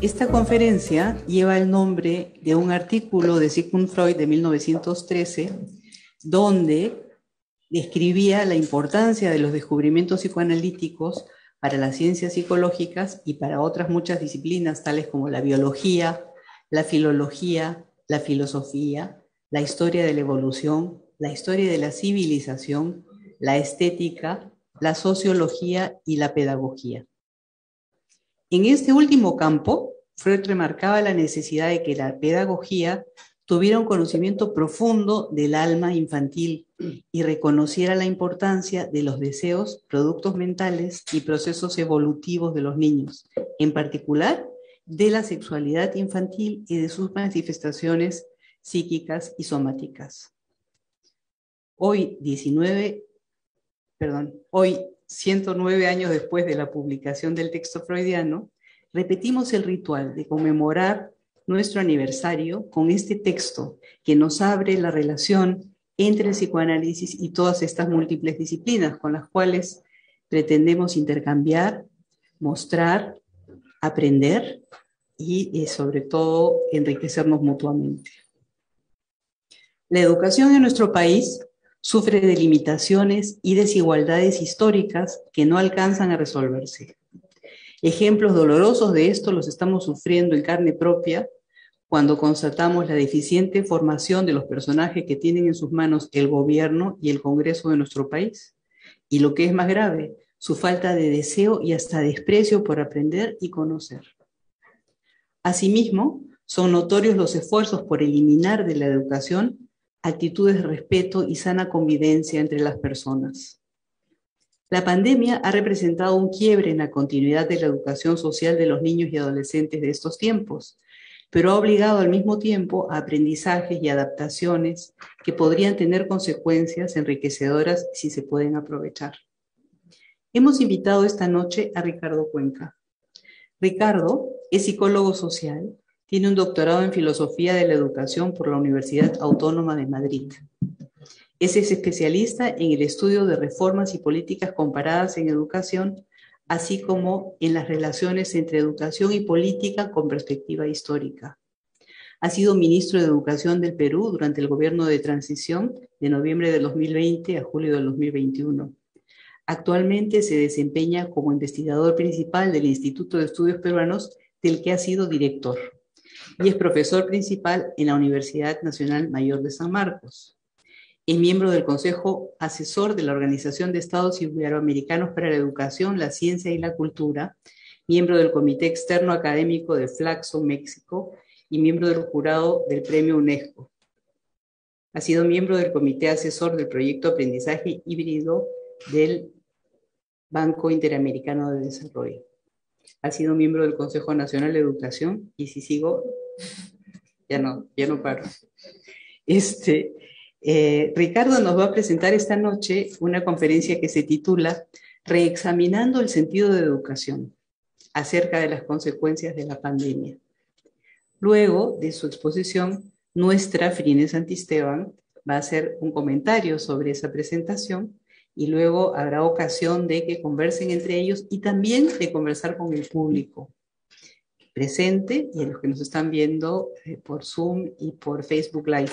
Esta conferencia lleva el nombre de un artículo de Sigmund Freud de 1913, donde describía la importancia de los descubrimientos psicoanalíticos para las ciencias psicológicas y para otras muchas disciplinas, tales como la biología, la filología, la filosofía, la historia de la evolución, la historia de la civilización, la estética, la sociología y la pedagogía. En este último campo, Freud remarcaba la necesidad de que la pedagogía tuviera un conocimiento profundo del alma infantil y reconociera la importancia de los deseos, productos mentales y procesos evolutivos de los niños, en particular de la sexualidad infantil y de sus manifestaciones psíquicas y somáticas. Hoy, 109 años después de la publicación del texto freudiano, repetimos el ritual de conmemorar nuestro aniversario con este texto que nos abre la relación entre el psicoanálisis y todas estas múltiples disciplinas con las cuales pretendemos intercambiar, mostrar, aprender y sobre todo enriquecernos mutuamente. La educación en nuestro país sufre de limitaciones y desigualdades históricas que no alcanzan a resolverse. Ejemplos dolorosos de esto los estamos sufriendo en carne propia cuando constatamos la deficiente formación de los personajes que tienen en sus manos el gobierno y el Congreso de nuestro país. Y lo que es más grave, su falta de deseo y hasta desprecio por aprender y conocer. Asimismo, son notorios los esfuerzos por eliminar de la educación actitudes de respeto y sana convivencia entre las personas. La pandemia ha representado un quiebre en la continuidad de la educación social de los niños y adolescentes de estos tiempos, pero ha obligado al mismo tiempo a aprendizajes y adaptaciones que podrían tener consecuencias enriquecedoras si se pueden aprovechar. Hemos invitado esta noche a Ricardo Cuenca. Ricardo es psicólogo social, tiene un doctorado en Filosofía de la Educación por la Universidad Autónoma de Madrid. Es especialista en el estudio de reformas y políticas comparadas en educación, así como en las relaciones entre educación y política con perspectiva histórica. Ha sido ministro de Educación del Perú durante el gobierno de transición de noviembre de 2020 a julio de 2021. Actualmente se desempeña como investigador principal del Instituto de Estudios Peruanos, del que ha sido director, y es profesor principal en la Universidad Nacional Mayor de San Marcos. Es miembro del Consejo Asesor de la Organización de Estados Iberoamericanos para la Educación, la Ciencia y la Cultura, miembro del Comité Externo Académico de Flaxo, México, y miembro del jurado del Premio UNESCO. Ha sido miembro del Comité Asesor del Proyecto Aprendizaje Híbrido del Banco Interamericano de Desarrollo. Ha sido miembro del Consejo Nacional de Educación, y si sigo, ya no paro. Ricardo nos va a presentar esta noche una conferencia que se titula Reexaminando el sentido de educación, acerca de las consecuencias de la pandemia. Luego de su exposición, nuestra Frine Santisteban va a hacer un comentario sobre esa presentación y luego habrá ocasión de que conversen entre ellos y también de conversar con el público presente y a los que nos están viendo por Zoom y por Facebook Live.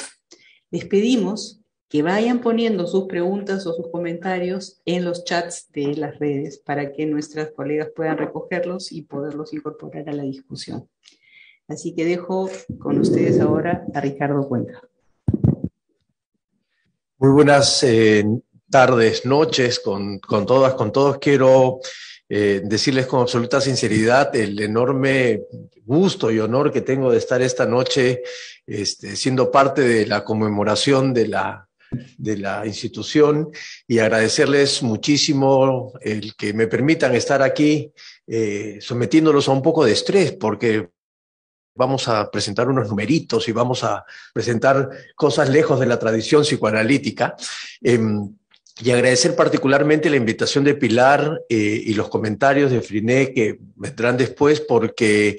Les pedimos que vayan poniendo sus preguntas o sus comentarios en los chats de las redes para que nuestras colegas puedan recogerlos y poderlos incorporar a la discusión. Así que dejo con ustedes ahora a Ricardo Cuenca. Muy buenas tardes, noches con todas, con todos. Quiero decirles con absoluta sinceridad el enorme gusto y honor que tengo de estar esta noche siendo parte de la conmemoración de la institución y agradecerles muchísimo el que me permitan estar aquí sometiéndolos a un poco de estrés porque vamos a presentar unos numeritos y vamos a presentar cosas lejos de la tradición psicoanalítica. Y agradecer particularmente la invitación de Pilar y los comentarios de Friné que vendrán después, porque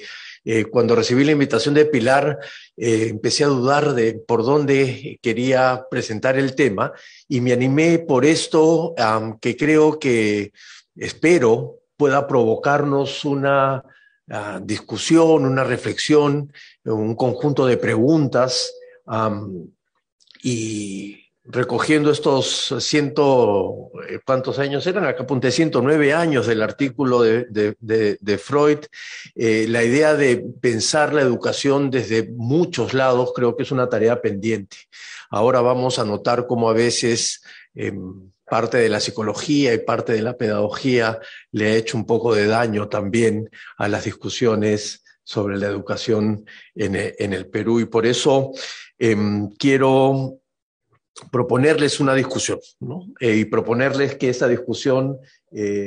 cuando recibí la invitación de Pilar empecé a dudar de por dónde quería presentar el tema y me animé por esto que creo que espero pueda provocarnos una discusión, una reflexión, un conjunto de preguntas, y recogiendo estos ¿cuántos años eran? Acá apunté 109 años del artículo de Freud. La idea de pensar la educación desde muchos lados creo que es una tarea pendiente. Ahora vamos a notar cómo a veces parte de la psicología y parte de la pedagogía le ha hecho un poco de daño también a las discusiones sobre la educación en el Perú, y por eso quiero proponerles una discusión, ¿no? Y proponerles que esa discusión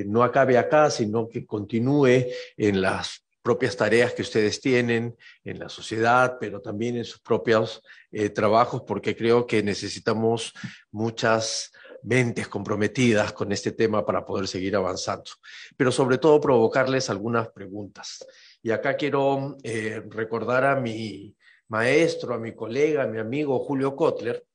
no acabe acá, sino que continúe en las propias tareas que ustedes tienen en la sociedad, pero también en sus propios trabajos, porque creo que necesitamos muchas mentes comprometidas con este tema para poder seguir avanzando. Pero sobre todo provocarles algunas preguntas. Y acá quiero recordar a mi maestro, a mi colega, a mi amigo Julio Kotler,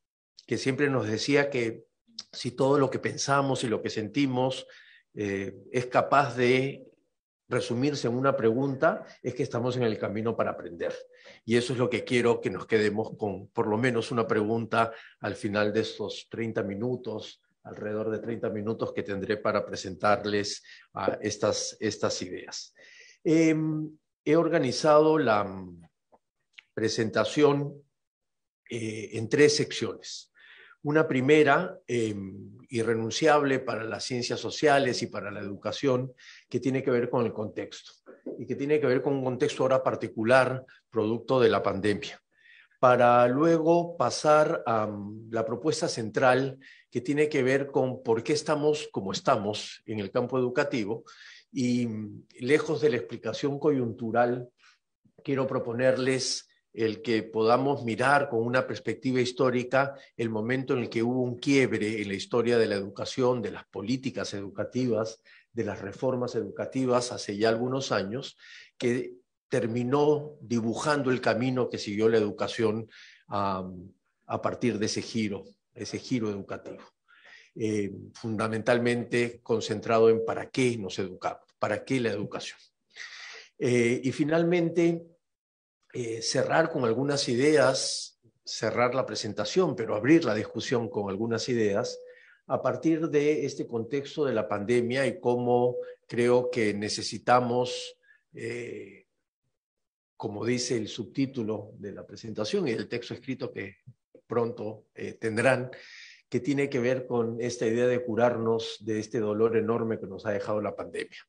que siempre nos decía que si todo lo que pensamos y lo que sentimos es capaz de resumirse en una pregunta, es que estamos en el camino para aprender. Y eso es lo que quiero que nos quedemos con, por lo menos una pregunta al final de estos 30 minutos, alrededor de 30 minutos que tendré para presentarles estas ideas. He organizado la presentación en 3 secciones. Una primera, irrenunciable para las ciencias sociales y para la educación, que tiene que ver con el contexto, y que tiene que ver con un contexto ahora particular, producto de la pandemia, para luego pasar a la propuesta central, que tiene que ver con por qué estamos como estamos en el campo educativo, y lejos de la explicación coyuntural, quiero proponerles el que podamos mirar con una perspectiva histórica el momento en el que hubo un quiebre en la historia de la educación, de las políticas educativas, de las reformas educativas hace ya algunos años, que terminó dibujando el camino que siguió la educación a partir de ese giro educativo. Fundamentalmente concentrado en para qué nos educamos, para qué la educación. Y finalmente, cerrar con algunas ideas, cerrar la presentación, pero abrir la discusión con algunas ideas a partir de este contexto de la pandemia y cómo creo que necesitamos, como dice el subtítulo de la presentación y el texto escrito que pronto tendrán, que tiene que ver con esta idea de curarnos de este dolor enorme que nos ha dejado la pandemia.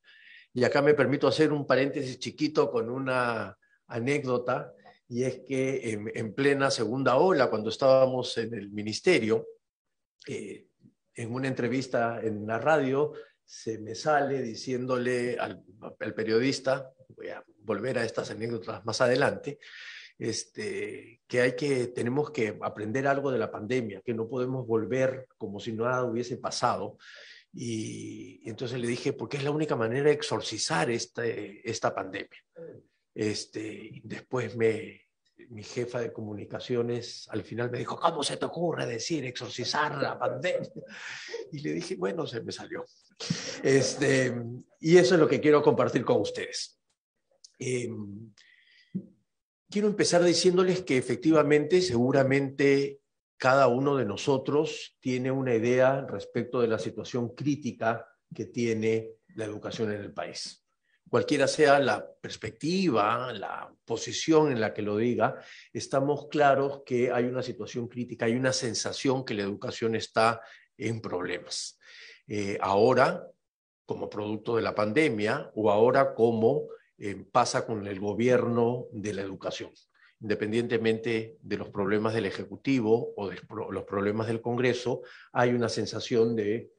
Y acá me permito hacer un paréntesis chiquito con una anécdota, y es que en plena segunda ola, cuando estábamos en el ministerio, en una entrevista en la radio, se me sale diciéndole al periodista, voy a volver a estas anécdotas más adelante, que tenemos que aprender algo de la pandemia, que no podemos volver como si nada hubiese pasado. Y entonces le dije, porque es la única manera de exorcizar esta pandemia. Después mi jefa de comunicaciones al final me dijo, ¿cómo se te ocurre decir exorcizar la pandemia? Y le dije, bueno, se me salió. Y eso es lo que quiero compartir con ustedes. Quiero empezar diciéndoles que efectivamente, seguramente, cada uno de nosotros tiene una idea respecto de la situación crítica que tiene la educación en el país. Cualquiera sea la perspectiva, la posición en la que lo diga, estamos claros que hay una situación crítica, hay una sensación que la educación está en problemas. Ahora, como producto de la pandemia, o ahora como pasa con el gobierno de la educación. Independientemente de los problemas del Ejecutivo o de los problemas del Congreso, hay una sensación de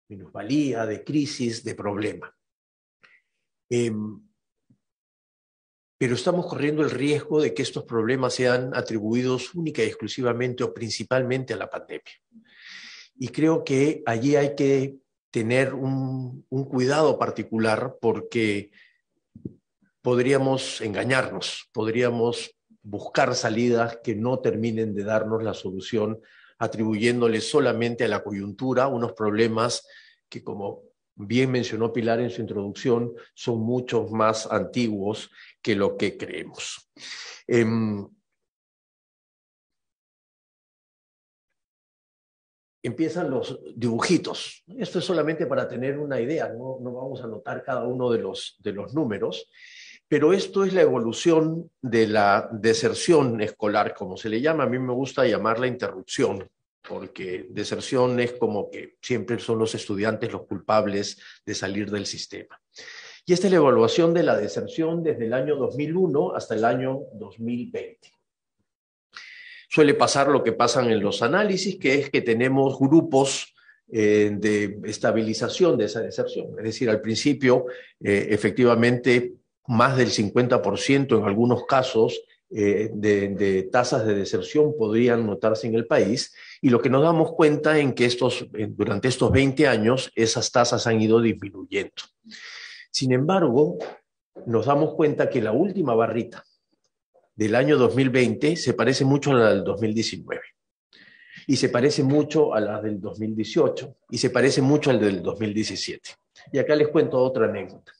minusvalía, de crisis, de problema. Pero estamos corriendo el riesgo de que estos problemas sean atribuidos única y exclusivamente o principalmente a la pandemia. Y creo que allí hay que tener un cuidado particular, porque podríamos engañarnos, podríamos buscar salidas que no terminen de darnos la solución, atribuyéndole solamente a la coyuntura unos problemas que, como bien mencionó Pilar en su introducción, son mucho más antiguos que lo que creemos. Empiezan los dibujitos. Esto es solamente para tener una idea, no vamos a anotar cada uno de los números, pero esto es la evolución de la deserción escolar, como se le llama. A mí me gusta llamarla interrupción, porque deserción es como que siempre son los estudiantes los culpables de salir del sistema. Y esta es la evaluación de la deserción desde el año 2001 hasta el año 2020. Suele pasar lo que pasan en los análisis, que es que tenemos grupos de estabilización de esa deserción. Es decir, al principio, efectivamente, más del 50% en algunos casos de tasas de deserción podrían notarse en el país, y lo que nos damos cuenta es que durante estos 20 años esas tasas han ido disminuyendo. Sin embargo, nos damos cuenta que la última barrita del año 2020 se parece mucho a la del 2019, y se parece mucho a la del 2018, y se parece mucho al del 2017. Y acá les cuento otra anécdota.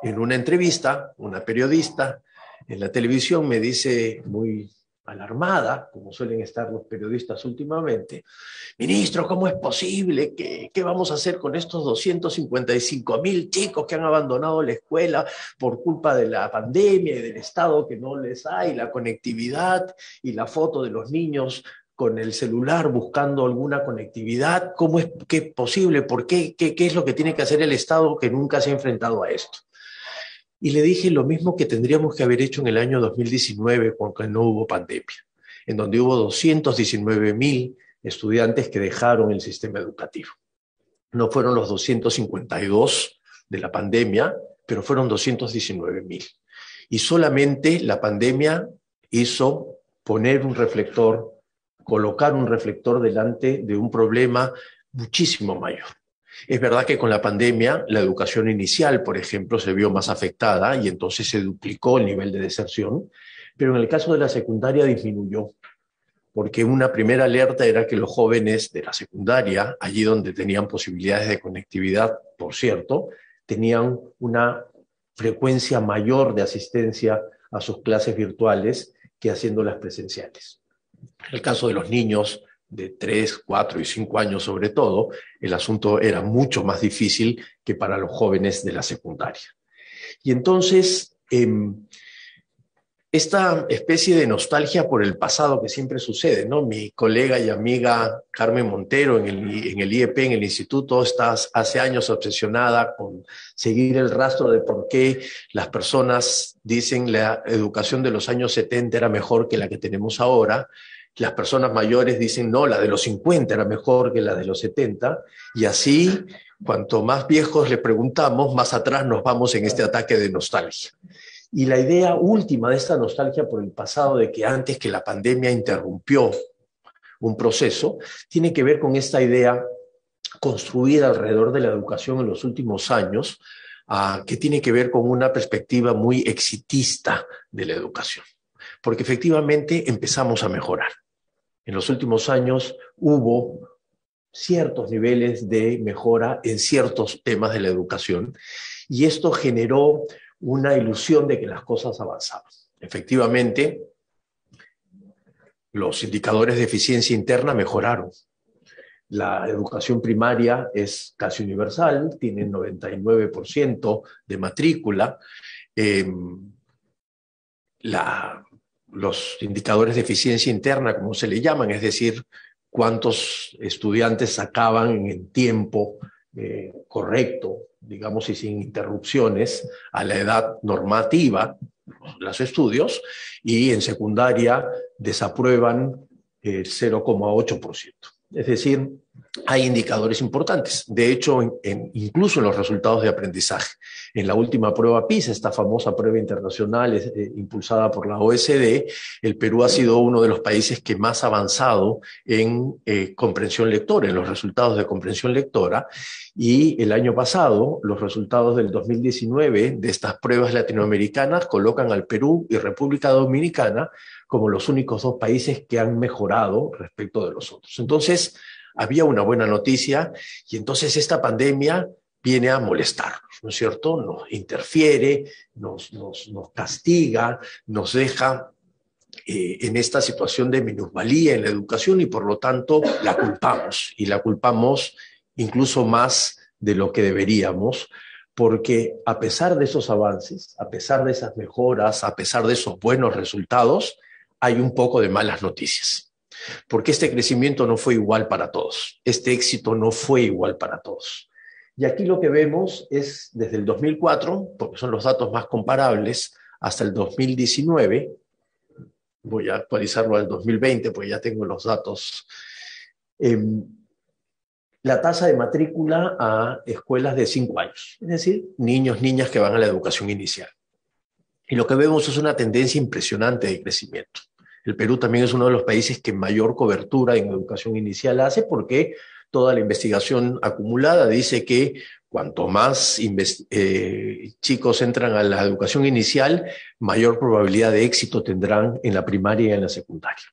En una entrevista, una periodista en la televisión me dice, muy alarmada, como suelen estar los periodistas últimamente: ministro, ¿cómo es posible? ¿Qué vamos a hacer con estos 255.000 chicos que han abandonado la escuela por culpa de la pandemia y del Estado que no les da, y la conectividad, y la foto de los niños con el celular buscando alguna conectividad? ¿Cómo es que es posible? ¿Por qué? ¿Qué es lo que tiene que hacer el Estado que nunca se ha enfrentado a esto? Y le dije lo mismo que tendríamos que haber hecho en el año 2019, cuando no hubo pandemia, en donde hubo 219.000 estudiantes que dejaron el sistema educativo. No fueron los 252 de la pandemia, pero fueron 219.000. Y solamente la pandemia hizo poner un reflector, colocar un reflector delante de un problema muchísimo mayor. Es verdad que con la pandemia la educación inicial, por ejemplo, se vio más afectada y entonces se duplicó el nivel de deserción, pero en el caso de la secundaria disminuyó, porque una primera alerta era que los jóvenes de la secundaria, allí donde tenían posibilidades de conectividad, por cierto, tenían una frecuencia mayor de asistencia a sus clases virtuales que haciéndolas presenciales. En el caso de los niños de 3, 4 y 5 años sobre todo, el asunto era mucho más difícil que para los jóvenes de la secundaria. Y entonces, esta especie de nostalgia por el pasado que siempre sucede, ¿no? Mi colega y amiga Carmen Montero en el IEP, en el instituto, está hace años obsesionada con seguir el rastro de por qué las personas dicen la educación de los años 70 era mejor que la que tenemos ahora. Las personas mayores dicen, no, la de los 50 era mejor que la de los 70, y así, cuanto más viejos le preguntamos, más atrás nos vamos en este ataque de nostalgia. Y la idea última de esta nostalgia por el pasado, de que antes que la pandemia interrumpió un proceso, tiene que ver con esta idea construida alrededor de la educación en los últimos años, que tiene que ver con una perspectiva muy exitista de la educación. Porque efectivamente empezamos a mejorar. En los últimos años hubo ciertos niveles de mejora en ciertos temas de la educación, y esto generó una ilusión de que las cosas avanzaban. Efectivamente, los indicadores de eficiencia interna mejoraron. La educación primaria es casi universal, tiene 99% de matrícula. Los indicadores de eficiencia interna, como se le llaman, es decir, cuántos estudiantes sacaban en el tiempo correcto, digamos, y sin interrupciones, a la edad normativa, los estudios, y en secundaria desaprueban el 0,8%. Es decir, hay indicadores importantes. De hecho, incluso en los resultados de aprendizaje. En la última prueba PISA, esta famosa prueba internacional impulsada por la OECD, el Perú ha sido uno de los países que más ha avanzado en comprensión lectora, en los resultados de comprensión lectora. Y el año pasado, los resultados del 2019 de estas pruebas latinoamericanas colocan al Perú y República Dominicana como los únicos dos países que han mejorado respecto de los otros. Entonces, había una buena noticia y entonces esta pandemia viene a molestarnos, ¿no es cierto? Nos interfiere, nos castiga, nos deja en esta situación de minusvalía en la educación y por lo tanto la culpamos y la culpamos incluso más de lo que deberíamos, porque a pesar de esos avances, a pesar de esas mejoras, a pesar de esos buenos resultados, hay un poco de malas noticias, porque este crecimiento no fue igual para todos, este éxito no fue igual para todos. Y aquí lo que vemos es desde el 2004, porque son los datos más comparables, hasta el 2019, voy a actualizarlo al 2020, porque ya tengo los datos, la tasa de matrícula a escuelas de 5 años, es decir, niños, niñas que van a la educación inicial. Y lo que vemos es una tendencia impresionante de crecimiento. El Perú también es uno de los países que mayor cobertura en educación inicial hace porque toda la investigación acumulada dice que cuanto más chicos entran a la educación inicial, mayor probabilidad de éxito tendrán en la primaria y en la secundaria.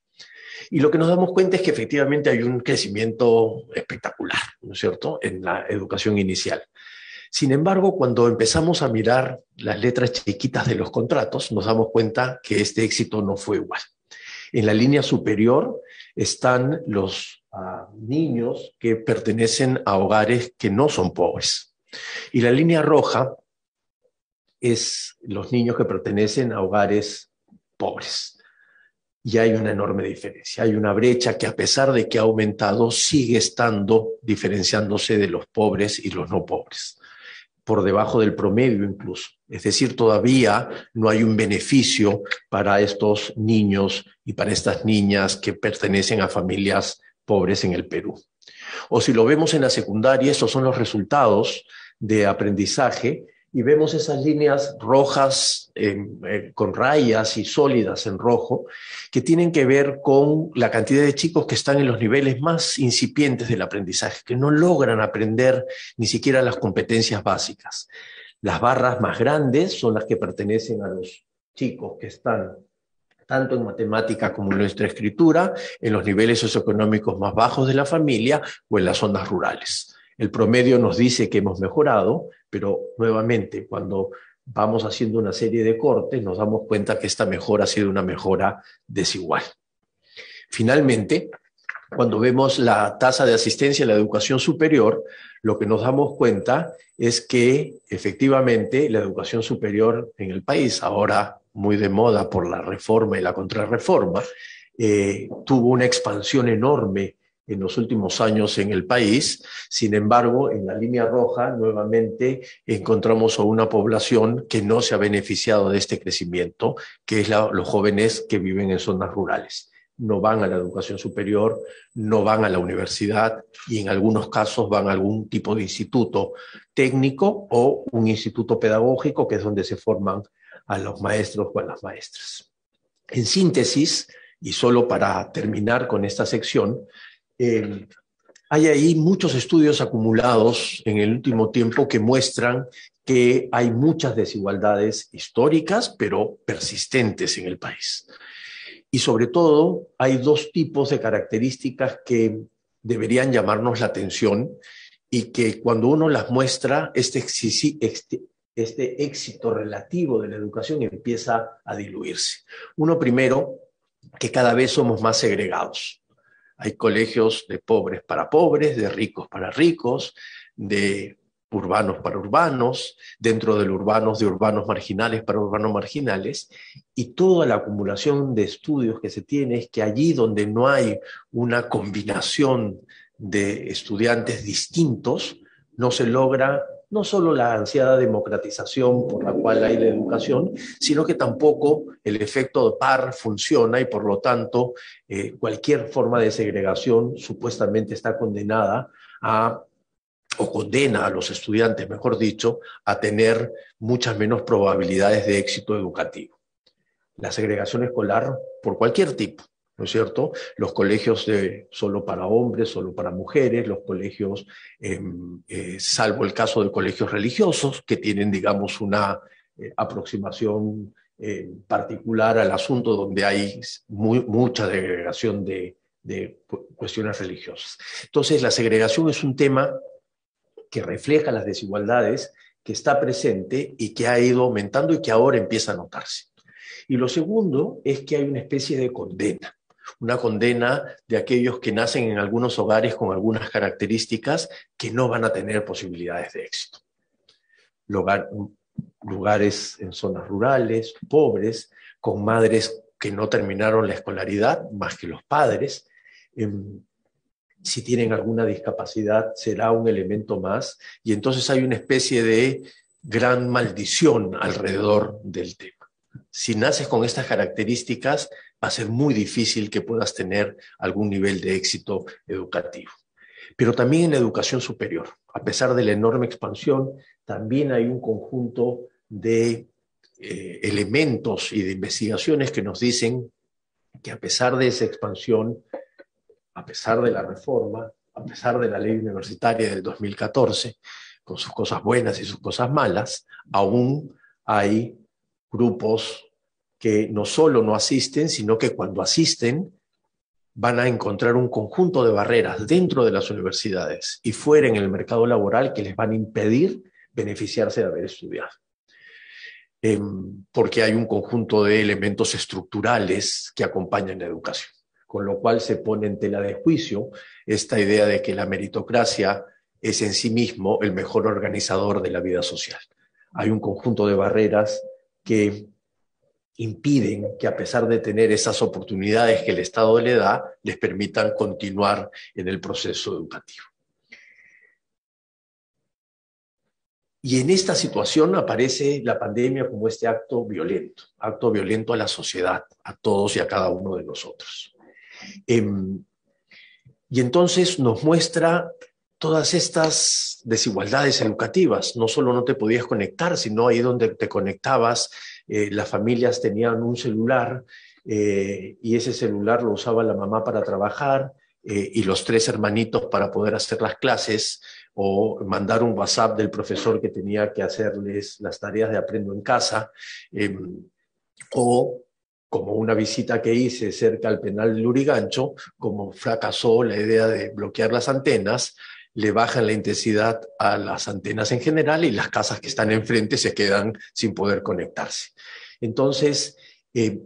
Y lo que nos damos cuenta es que efectivamente hay un crecimiento espectacular, ¿no es cierto?, en la educación inicial. Sin embargo, cuando empezamos a mirar las letras chiquitas de los contratos, nos damos cuenta que este éxito no fue igual. En la línea superior están los niños que pertenecen a hogares que no son pobres. Y la línea roja es los niños que pertenecen a hogares pobres. Y hay una enorme diferencia. Hay una brecha que, a pesar de que ha aumentado, sigue estando diferenciándose de los pobres y los no pobres, por debajo del promedio incluso. Es decir, todavía no hay un beneficio para estos niños y para estas niñas que pertenecen a familias pobres en el Perú. O si lo vemos en la secundaria, estos son los resultados de aprendizaje y vemos esas líneas rojas con rayas y sólidas en rojo que tienen que ver con la cantidad de chicos que están en los niveles más incipientes del aprendizaje, que no logran aprender ni siquiera las competencias básicas. Las barras más grandes son las que pertenecen a los chicos que están tanto en matemática como en nuestra escritura, en los niveles socioeconómicos más bajos de la familia o en las zonas rurales. El promedio nos dice que hemos mejorado, pero nuevamente, cuando vamos haciendo una serie de cortes, nos damos cuenta que esta mejora ha sido una mejora desigual. Finalmente, cuando vemos la tasa de asistencia a la educación superior, lo que nos damos cuenta es que efectivamente la educación superior en el país, ahora muy de moda por la reforma y la contrarreforma, tuvo una expansión enorme en los últimos años en el país. Sin embargo, en la línea roja nuevamente encontramos a una población que no se ha beneficiado de este crecimiento, que es los jóvenes que viven en zonas rurales. No van a la educación superior, no van a la universidad y en algunos casos van a algún tipo de instituto técnico o un instituto pedagógico, que es donde se forman a los maestros o a las maestras. En síntesis, y solo para terminar con esta sección, hay ahí muchos estudios acumulados en el último tiempo que muestran que hay muchas desigualdades históricas, pero persistentes en el país. Y sobre todo, hay dos tipos de características que deberían llamarnos la atención y que cuando uno las muestra, este éxito relativo de la educación empieza a diluirse. Uno primero, que cada vez somos más segregados. Hay colegios de pobres para pobres, de ricos para ricos, de urbanos para urbanos, dentro del urbanos, de urbanos marginales para urbanos marginales, y toda la acumulación de estudios que se tiene es que allí donde no hay una combinación de estudiantes distintos, no se logra no solo la ansiada democratización por la cual hay la educación, sino que tampoco el efecto par funciona y por lo tanto cualquier forma de segregación supuestamente está condenada o condena a los estudiantes, mejor dicho, a tener muchas menos probabilidades de éxito educativo. La segregación escolar por cualquier tipo, ¿no es cierto? Los colegios solo para hombres, solo para mujeres, los colegios, salvo el caso de colegios religiosos, que tienen, digamos, una aproximación particular al asunto donde hay mucha segregación de cuestiones religiosas. Entonces, la segregación es un tema que refleja las desigualdades, que está presente y que ha ido aumentando y que ahora empieza a notarse. Y lo segundo es que hay una especie de condena, una condena de aquellos que nacen en algunos hogares con algunas características que no van a tener posibilidades de éxito. Lugares en zonas rurales, pobres, con madres que no terminaron la escolaridad, más que los padres. Si tienen alguna discapacidad, será un elemento más, y entonces hay una especie de gran maldición alrededor del tema. Si naces con estas características, va a ser muy difícil que puedas tener algún nivel de éxito educativo. Pero también en la educación superior, a pesar de la enorme expansión, también hay un conjunto de elementos y de investigaciones que nos dicen que a pesar de esa expansión, a pesar de la reforma, a pesar de la ley universitaria del 2014, con sus cosas buenas y sus cosas malas, aún hay grupos que no solo no asisten, sino que cuando asisten van a encontrar un conjunto de barreras dentro de las universidades y fuera en el mercado laboral que les van a impedir beneficiarse de haber estudiado. Porque hay un conjunto de elementos estructurales que acompañan la educación, con lo cual se pone en tela de juicio esta idea de que la meritocracia es en sí mismo el mejor organizador de la vida social. Hay un conjunto de barreras que impiden que, a pesar de tener esas oportunidades que el Estado le da, les permitan continuar en el proceso educativo. Y en esta situación aparece la pandemia como este acto violento a la sociedad, a todos y a cada uno de nosotros. Y entonces nos muestra todas estas desigualdades educativas. No solo no te podías conectar, sino ahí donde te conectabas, las familias tenían un celular y ese celular lo usaba la mamá para trabajar y los 3 hermanitos para poder hacer las clases, o mandar un WhatsApp del profesor que tenía que hacerles las tareas de Aprendo en Casa, o como una visita que hice cerca al penal de Lurigancho, como fracasó la idea de bloquear las antenas, le bajan la intensidad a las antenas en general y las casas que están enfrente se quedan sin poder conectarse. Entonces,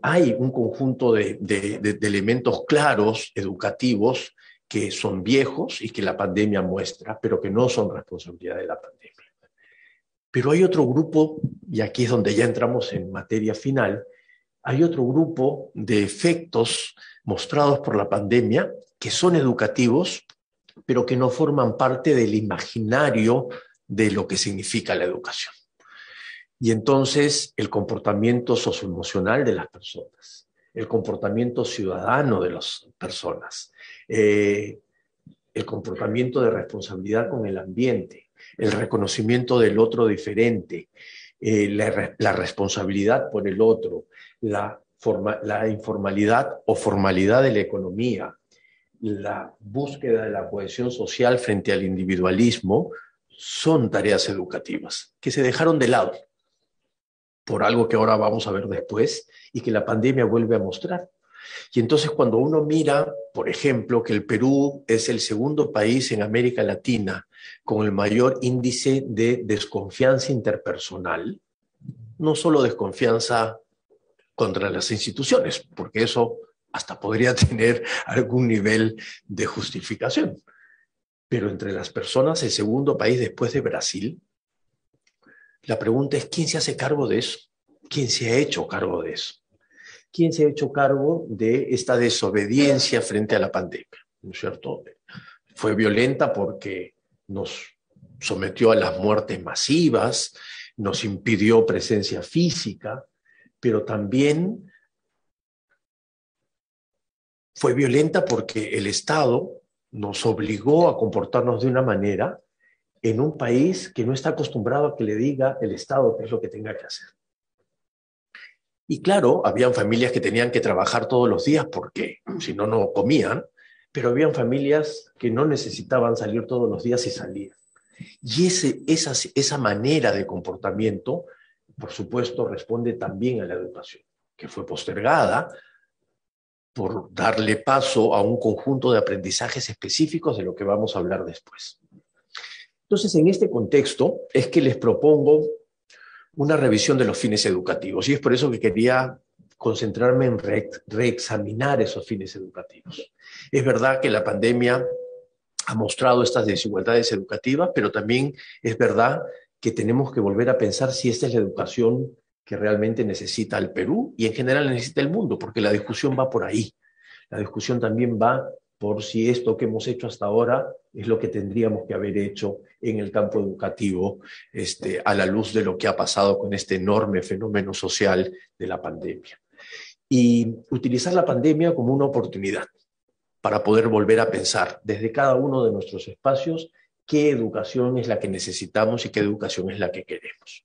hay un conjunto de elementos claros, educativos, que son viejos y que la pandemia muestra, pero que no son responsabilidad de la pandemia. Pero hay otro grupo, y aquí es donde ya entramos en materia final, hay otro grupo de efectos mostrados por la pandemia que son educativos, pero que no forman parte del imaginario de lo que significa la educación. Y entonces el comportamiento socioemocional de las personas, el comportamiento ciudadano de las personas, el comportamiento de responsabilidad con el ambiente, el reconocimiento del otro diferente, la responsabilidad por el otro, la informalidad o formalidad de la economía, la búsqueda de la cohesión social frente al individualismo, son tareas educativas que se dejaron de lado por algo que ahora vamos a ver después y que la pandemia vuelve a mostrar. Y entonces cuando uno mira, por ejemplo, que el Perú es el segundo país en América Latina con el mayor índice de desconfianza interpersonal, no solo desconfianza contra las instituciones, porque eso hasta podría tener algún nivel de justificación, pero entre las personas, el segundo país después de Brasil, la pregunta es, ¿quién se hace cargo de eso? ¿Quién se ha hecho cargo de eso? ¿Quién se ha hecho cargo de esta desobediencia frente a la pandemia? ¿No es cierto? Fue violenta porque nos sometió a las muertes masivas, nos impidió presencia física, pero también fue violenta porque el Estado nos obligó a comportarnos de una manera en un país que no está acostumbrado a que le diga el Estado qué es lo que tenga que hacer. Y claro, habían familias que tenían que trabajar todos los días porque si no, no comían, pero habían familias que no necesitaban salir todos los días y salían. Y esa manera de comportamiento, por supuesto, responde también a la educación, que fue postergada por darle paso a un conjunto de aprendizajes específicos de lo que vamos a hablar después. Entonces, en este contexto es que les propongo una revisión de los fines educativos, y es por eso que quería concentrarme en reexaminar esos fines educativos. Es verdad que la pandemia ha mostrado estas desigualdades educativas, pero también es verdad que tenemos que volver a pensar si esta es la educación que realmente necesita el Perú y en general necesita el mundo, porque la discusión va por ahí. La discusión también va por si esto que hemos hecho hasta ahora es lo que tendríamos que haber hecho en el campo educativo, a la luz de lo que ha pasado con este enorme fenómeno social de la pandemia. Y utilizar la pandemia como una oportunidad para poder volver a pensar desde cada uno de nuestros espacios qué educación es la que necesitamos y qué educación es la que queremos.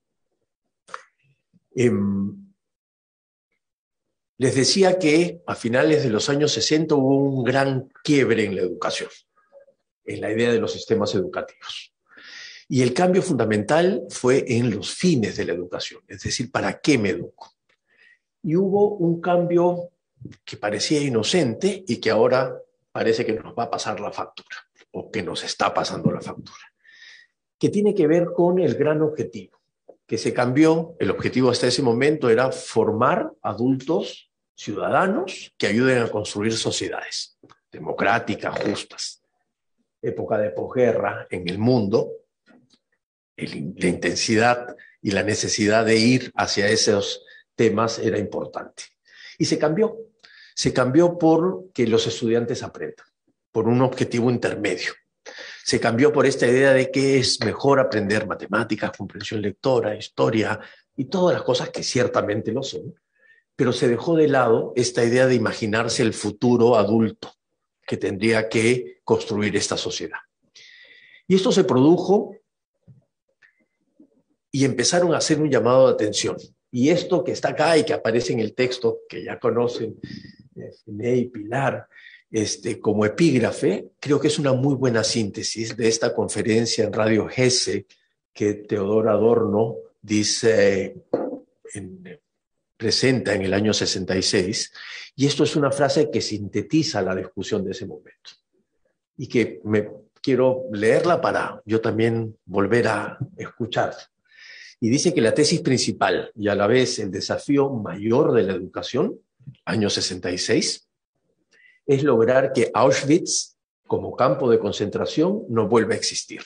Les decía que a finales de los años 60 hubo un gran quiebre en la educación, en la idea de los sistemas educativos. Y el cambio fundamental fue en los fines de la educación, es decir, ¿para qué me educo? Y hubo un cambio que parecía inocente y que ahora parece que nos va a pasar la factura, o que nos está pasando la factura, que tiene que ver con el gran objetivo, que se cambió. El objetivo hasta ese momento era formar adultos ciudadanos que ayuden a construir sociedades democráticas, justas. Época de posguerra en el mundo, la intensidad y la necesidad de ir hacia esos temas era importante. Y se cambió por que los estudiantes aprendan, por un objetivo intermedio. Se cambió por esta idea de que es mejor aprender matemáticas, comprensión lectora, historia y todas las cosas que ciertamente lo son, pero se dejó de lado esta idea de imaginarse el futuro adulto que tendría que construir esta sociedad. Y esto se produjo y empezaron a hacer un llamado de atención. Y esto que está acá y que aparece en el texto, que ya conocen, Ney, Pilar, como epígrafe, creo que es una muy buena síntesis de esta conferencia en Radio Hesse que Theodor Adorno presenta en el año 66, y esto es una frase que sintetiza la discusión de ese momento, y que quiero leerla para yo también volver a escucharla. Y dice que la tesis principal y a la vez el desafío mayor de la educación, año 66, es lograr que Auschwitz, como campo de concentración, no vuelva a existir.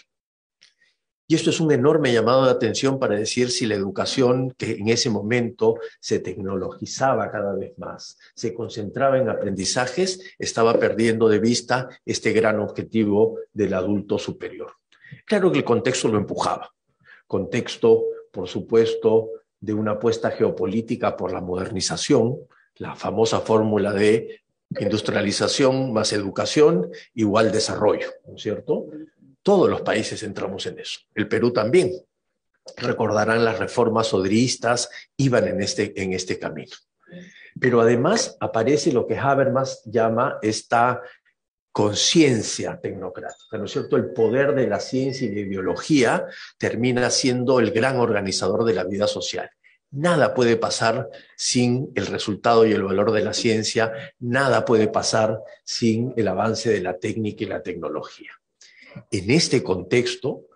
Y esto es un enorme llamado de atención para decir si la educación, que en ese momento se tecnologizaba cada vez más, se concentraba en aprendizajes, estaba perdiendo de vista este gran objetivo del adulto superior. Claro que el contexto lo empujaba. Contexto, por supuesto, de una apuesta geopolítica por la modernización, la famosa fórmula de industrialización más educación igual desarrollo, ¿no es cierto? Todos los países entramos en eso. El Perú también. Recordarán las reformas odristas, iban en este camino. Pero además aparece lo que Habermas llama esta conciencia tecnocrática, ¿no es cierto? El poder de la ciencia y la ideología termina siendo el gran organizador de la vida social. Nada puede pasar sin el resultado y el valor de la ciencia, nada puede pasar sin el avance de la técnica y la tecnología. En este contexto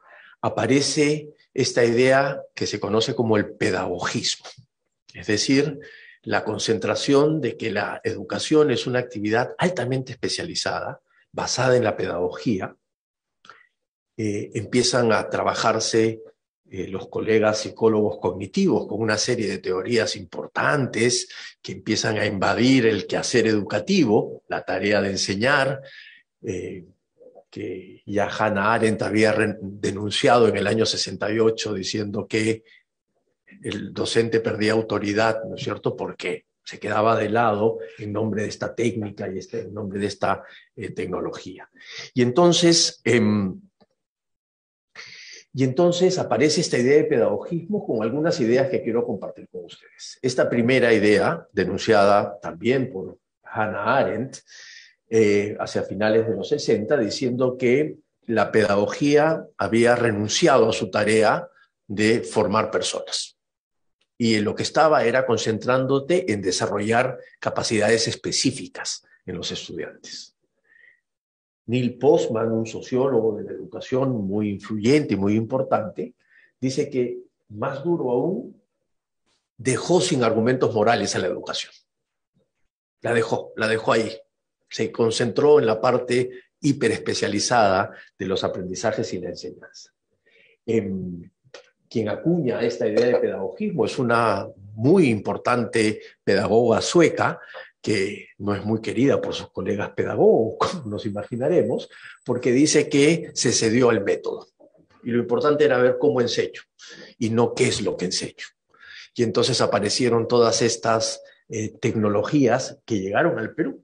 aparece esta idea que se conoce como el pedagogismo, es decir, la concentración de que la educación es una actividad altamente especializada, basada en la pedagogía. Empiezan a trabajarse los colegas psicólogos cognitivos con una serie de teorías importantes que empiezan a invadir el quehacer educativo, la tarea de enseñar, que ya Hannah Arendt había denunciado en el año 68 diciendo que el docente perdía autoridad, ¿no es cierto?, porque se quedaba de lado en nombre de esta técnica y en nombre de esta tecnología. Y entonces aparece esta idea de pedagogismo con algunas ideas que quiero compartir con ustedes. Esta primera idea, denunciada también por Hannah Arendt, hacia finales de los 60, diciendo que la pedagogía había renunciado a su tarea de formar personas y lo que estaba era concentrándote en desarrollar capacidades específicas en los estudiantes. Neil Postman, un sociólogo de la educación muy influyente y muy importante, dice que más duro aún, dejó sin argumentos morales a la educación. La dejó ahí. Se concentró en la parte hiperespecializada de los aprendizajes y la enseñanza. Quien acuña esta idea de pedagogismo es una muy importante pedagoga sueca, que no es muy querida por sus colegas pedagogos, como nos imaginaremos, porque dice que se cedió al método. Y lo importante era ver cómo enseño, y no qué es lo que enseño. Y entonces aparecieron todas estas tecnologías que llegaron al Perú.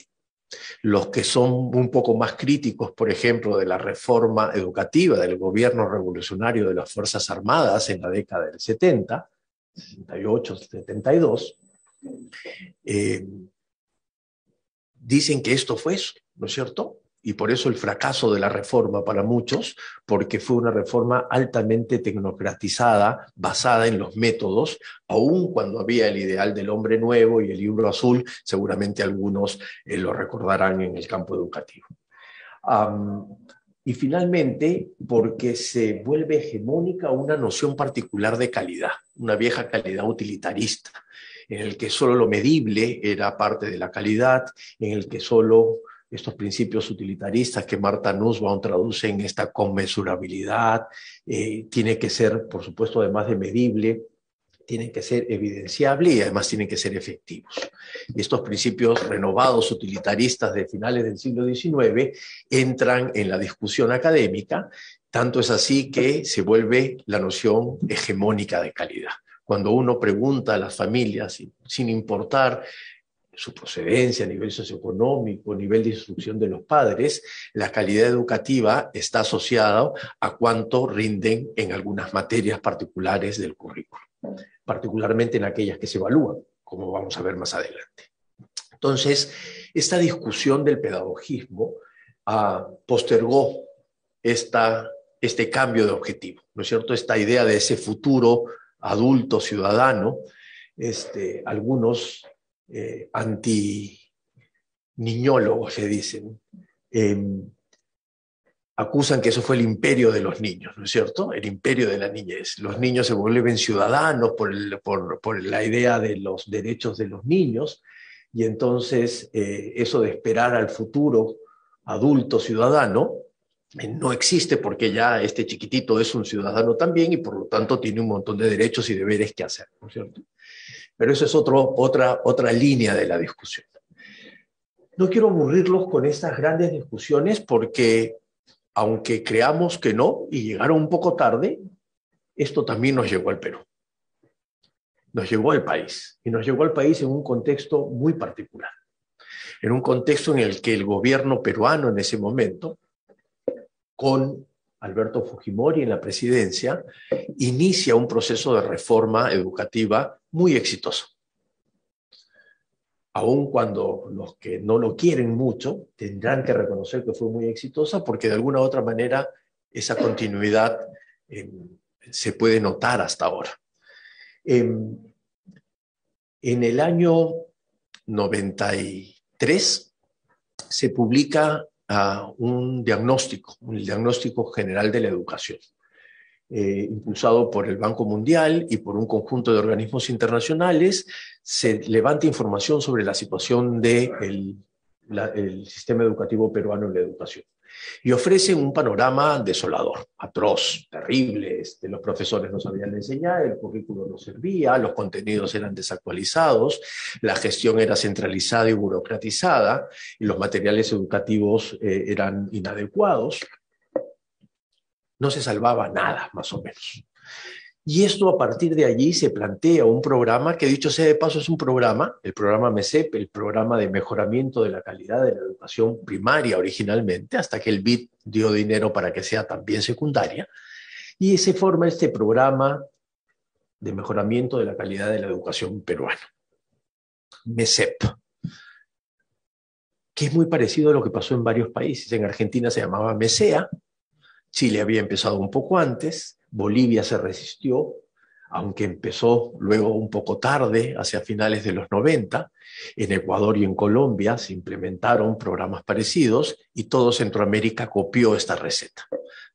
Los que son un poco más críticos, por ejemplo, de la reforma educativa del gobierno revolucionario de las Fuerzas Armadas en la década del 70, 68, 72, dicen que esto fue eso, ¿no es cierto? Y por eso el fracaso de la reforma para muchos, porque fue una reforma altamente tecnocratizada, basada en los métodos, aun cuando había el ideal del hombre nuevo y el libro azul, seguramente algunos lo recordarán en el campo educativo. Y finalmente, porque se vuelve hegemónica una noción particular de calidad, una vieja calidad utilitarista, en el que solo lo medible era parte de la calidad, en el que solo estos principios utilitaristas que Martha Nussbaum traduce en esta conmensurabilidad, tiene que ser, por supuesto, además de medible, tienen que ser evidenciables y además tienen que ser efectivos. Y estos principios renovados utilitaristas de finales del siglo XIX entran en la discusión académica, tanto es así que se vuelve la noción hegemónica de calidad. Cuando uno pregunta a las familias, sin importar su procedencia, nivel socioeconómico, nivel de instrucción de los padres, la calidad educativa está asociada a cuánto rinden en algunas materias particulares del currículo, particularmente en aquellas que se evalúan, como vamos a ver más adelante. Entonces, esta discusión del pedagogismo postergó este cambio de objetivo, ¿no es cierto? Esta idea de ese futuro adulto ciudadano, algunos anti-niñólogos le dicen, acusan que eso fue el imperio de los niños, ¿no es cierto? El imperio de la niñez. Los niños se vuelven ciudadanos por la idea de los derechos de los niños, y entonces eso de esperar al futuro adulto ciudadano no existe, porque ya este chiquitito es un ciudadano también y por lo tanto tiene un montón de derechos y deberes que hacer, ¿no es cierto? Pero eso es otra línea de la discusión. No quiero aburrirlos con estas grandes discusiones porque, aunque creamos que no, y llegaron un poco tarde, esto también nos llegó al Perú. Nos llegó al país, y nos llegó al país en un contexto muy particular. En un contexto en el que el gobierno peruano en ese momento, con Alberto Fujimori en la presidencia, inicia un proceso de reforma educativa muy exitoso. Aun cuando los que no lo quieren mucho tendrán que reconocer que fue muy exitosa, porque de alguna u otra manera esa continuidad se puede notar hasta ahora. En el año 93 se publica un diagnóstico, el diagnóstico general de la educación, impulsado por el Banco Mundial y por un conjunto de organismos internacionales. Se levanta información sobre la situación del sistema educativo peruano en la educación. Y ofrecen un panorama desolador, atroz, terrible. Los profesores no sabían enseñar, el currículo no servía, los contenidos eran desactualizados, la gestión era centralizada y burocratizada, y los materiales educativos eran inadecuados. No se salvaba nada, más o menos. Y esto, a partir de allí, se plantea un programa que, dicho sea de paso, es un programa, el programa MESEP, el programa de mejoramiento de la calidad de la educación primaria originalmente, hasta que el BID dio dinero para que sea también secundaria, y se forma este programa de mejoramiento de la calidad de la educación peruana, MESEP, que es muy parecido a lo que pasó en varios países. En Argentina se llamaba MESEA, Chile había empezado un poco antes, Bolivia se resistió, aunque empezó luego un poco tarde, hacia finales de los 90, en Ecuador y en Colombia se implementaron programas parecidos y todo Centroamérica copió esta receta.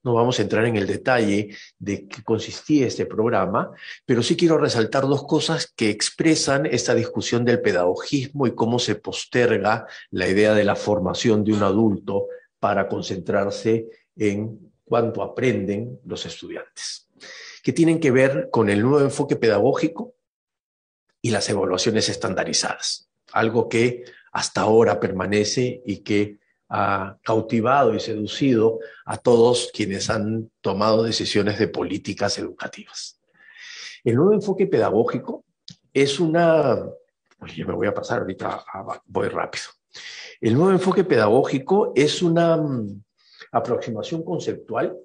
No vamos a entrar en el detalle de qué consistía este programa, pero sí quiero resaltar dos cosas que expresan esta discusión del pedagogismo y cómo se posterga la idea de la formación de un adulto para concentrarse en cuánto aprenden los estudiantes, que tienen que ver con el nuevo enfoque pedagógico y las evaluaciones estandarizadas, algo que hasta ahora permanece y que ha cautivado y seducido a todos quienes han tomado decisiones de políticas educativas. El nuevo enfoque pedagógico es una... Oye, me voy a pasar ahorita, voy rápido. El nuevo enfoque pedagógico es una aproximación conceptual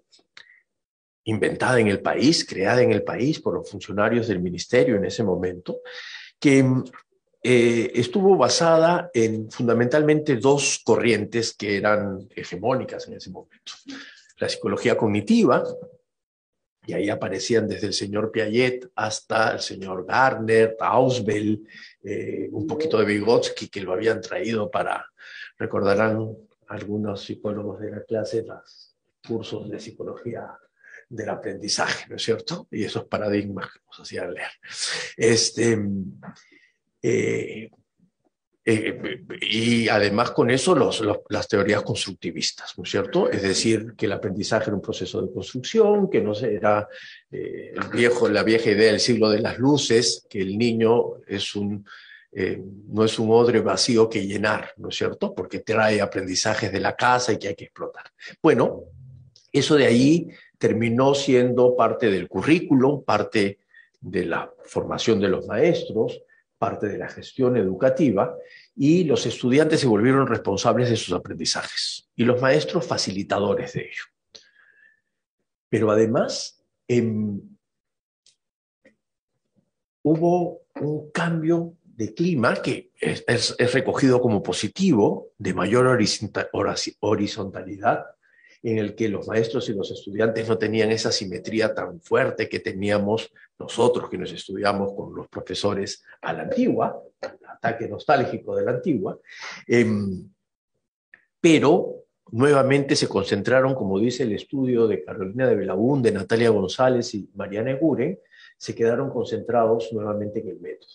inventada en el país, creada en el país por los funcionarios del ministerio en ese momento, que estuvo basada en fundamentalmente dos corrientes que eran hegemónicas en ese momento. La psicología cognitiva, y ahí aparecían desde el señor Piaget hasta el señor Gardner, Ausubel, un poquito de Vygotsky, que lo habían traído para, recordarán algunos psicólogos de la clase, los cursos de psicología del aprendizaje, ¿no es cierto? Y esos paradigmas que nos hacían leer. Y además con eso las teorías constructivistas, ¿no es cierto? Es decir, que el aprendizaje era un proceso de construcción, que no era la vieja idea del siglo de las luces, que el niño no es un odre vacío que llenar, ¿no es cierto? Porque trae aprendizajes de la casa y que hay que explotar. Bueno, eso de ahí terminó siendo parte del currículum, parte de la formación de los maestros, parte de la gestión educativa, y los estudiantes se volvieron responsables de sus aprendizajes y los maestros facilitadores de ello. Pero además hubo un cambio de clima que es recogido como positivo, de mayor horizontalidad, en el que los maestros y los estudiantes no tenían esa simetría tan fuerte que teníamos nosotros, que nos estudiamos con los profesores a la antigua, ataque nostálgico de la antigua, pero nuevamente se concentraron, como dice el estudio de Carolina de Belaúnde, Natalia González y Mariana Eguren, se quedaron concentrados nuevamente en el método.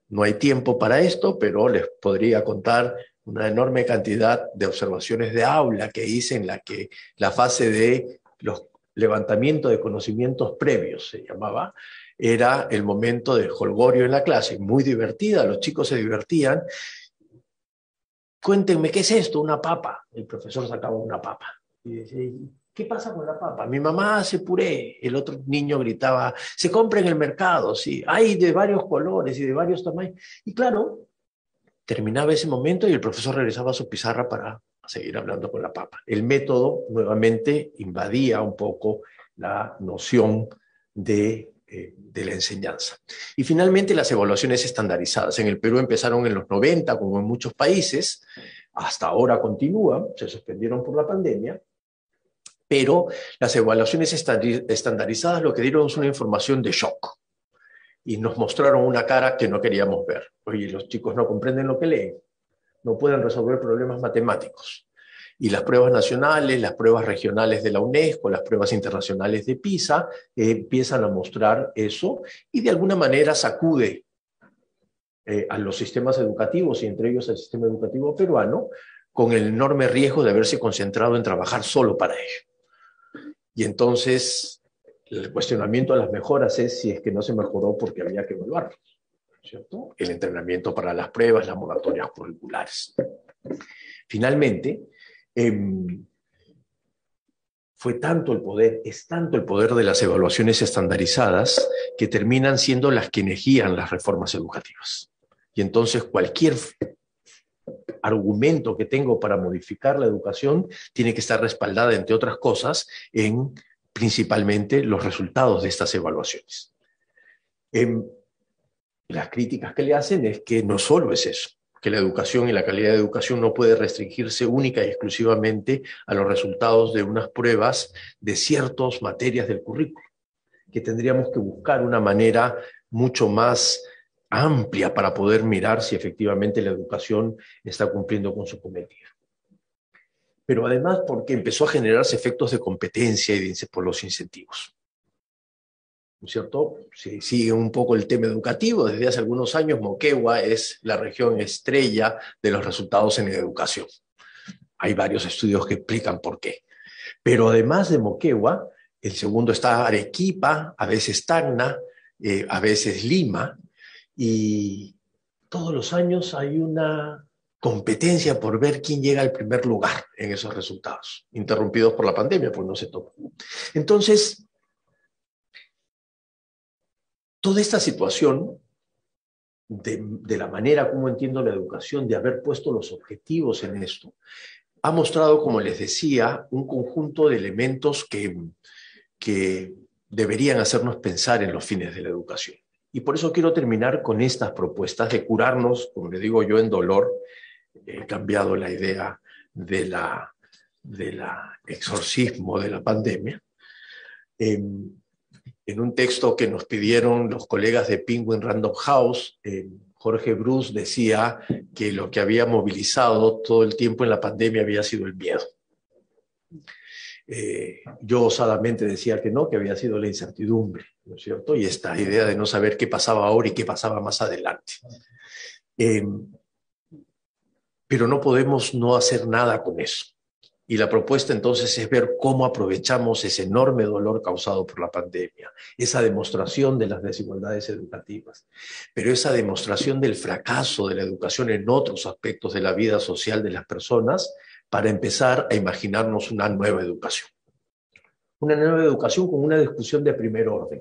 No hay tiempo para esto, pero les podría contar una enorme cantidad de observaciones de aula que hice en la que la fase de los levantamientos de conocimientos previos, se llamaba, era el momento del jolgorio en la clase, muy divertida, los chicos se divertían. Cuéntenme, ¿qué es esto? Una papa. El profesor sacaba una papa. Y decía, ¿qué pasa con la papa? Mi mamá hace puré. El otro niño gritaba, se compra en el mercado, sí. Hay de varios colores y de varios tamaños. Y claro, terminaba ese momento y el profesor regresaba a su pizarra para seguir hablando con la papa. El método nuevamente invadía un poco la noción de la enseñanza. Y finalmente las evaluaciones estandarizadas. En el Perú empezaron en los 90, como en muchos países, hasta ahora continúan, se suspendieron por la pandemia, pero las evaluaciones estandarizadas lo que dieron es una información de shock y nos mostraron una cara que no queríamos ver. Oye, los chicos no comprenden lo que leen, no pueden resolver problemas matemáticos. Y las pruebas nacionales, las pruebas regionales de la UNESCO, las pruebas internacionales de PISA, empiezan a mostrar eso y de alguna manera sacude a los sistemas educativos y entre ellos al sistema educativo peruano con el enorme riesgo de haberse concentrado en trabajar solo para ello. Y entonces el cuestionamiento a las mejoras es si es que no se mejoró porque había que evaluarlo, ¿cierto? El entrenamiento para las pruebas, las moratorias curriculares. Finalmente, fue tanto el poder, es tanto el poder de las evaluaciones estandarizadas que terminan siendo las que guían las reformas educativas. Y entonces cualquier argumento que tengo para modificar la educación tiene que estar respaldada, entre otras cosas, en principalmente los resultados de estas evaluaciones. Las críticas que le hacen es que no solo es eso, que la educación y la calidad de educación no puede restringirse única y exclusivamente a los resultados de unas pruebas de ciertas materias del currículo. que tendríamos que buscar una manera mucho más amplia para poder mirar si efectivamente la educación está cumpliendo con su cometido. Pero además porque empezó a generarse efectos de competencia y por los incentivos. ¿No es cierto? Si sigue un poco el tema educativo, desde hace algunos años Moquegua es la región estrella de los resultados en educación. Hay varios estudios que explican por qué. Pero además de Moquegua, el segundo está Arequipa, a veces Tacna, a veces Lima, y todos los años hay una competencia por ver quién llega al primer lugar en esos resultados, interrumpidos por la pandemia, pues no se toma. Entonces, toda esta situación de la manera como entiendo la educación, de haber puesto los objetivos en esto, ha mostrado, como les decía, un conjunto de elementos que deberían hacernos pensar en los fines de la educación. Y por eso quiero terminar con estas propuestas de curarnos, como le digo yo, en dolor. He cambiado la idea de la exorcismo de la pandemia. En un texto que nos pidieron los colegas de Penguin Random House, Jorge Bruce decía que lo que había movilizado todo el tiempo en la pandemia había sido el miedo. Yo osadamente decía que no, que había sido la incertidumbre, ¿no es cierto? Y esta idea de no saber qué pasaba ahora y qué pasaba más adelante. Pero no podemos no hacer nada con eso. Y la propuesta entonces es ver cómo aprovechamos ese enorme dolor causado por la pandemia, esa demostración de las desigualdades educativas, pero esa demostración del fracaso de la educación en otros aspectos de la vida social de las personas, para empezar a imaginarnos una nueva educación. Una nueva educación con una discusión de primer orden.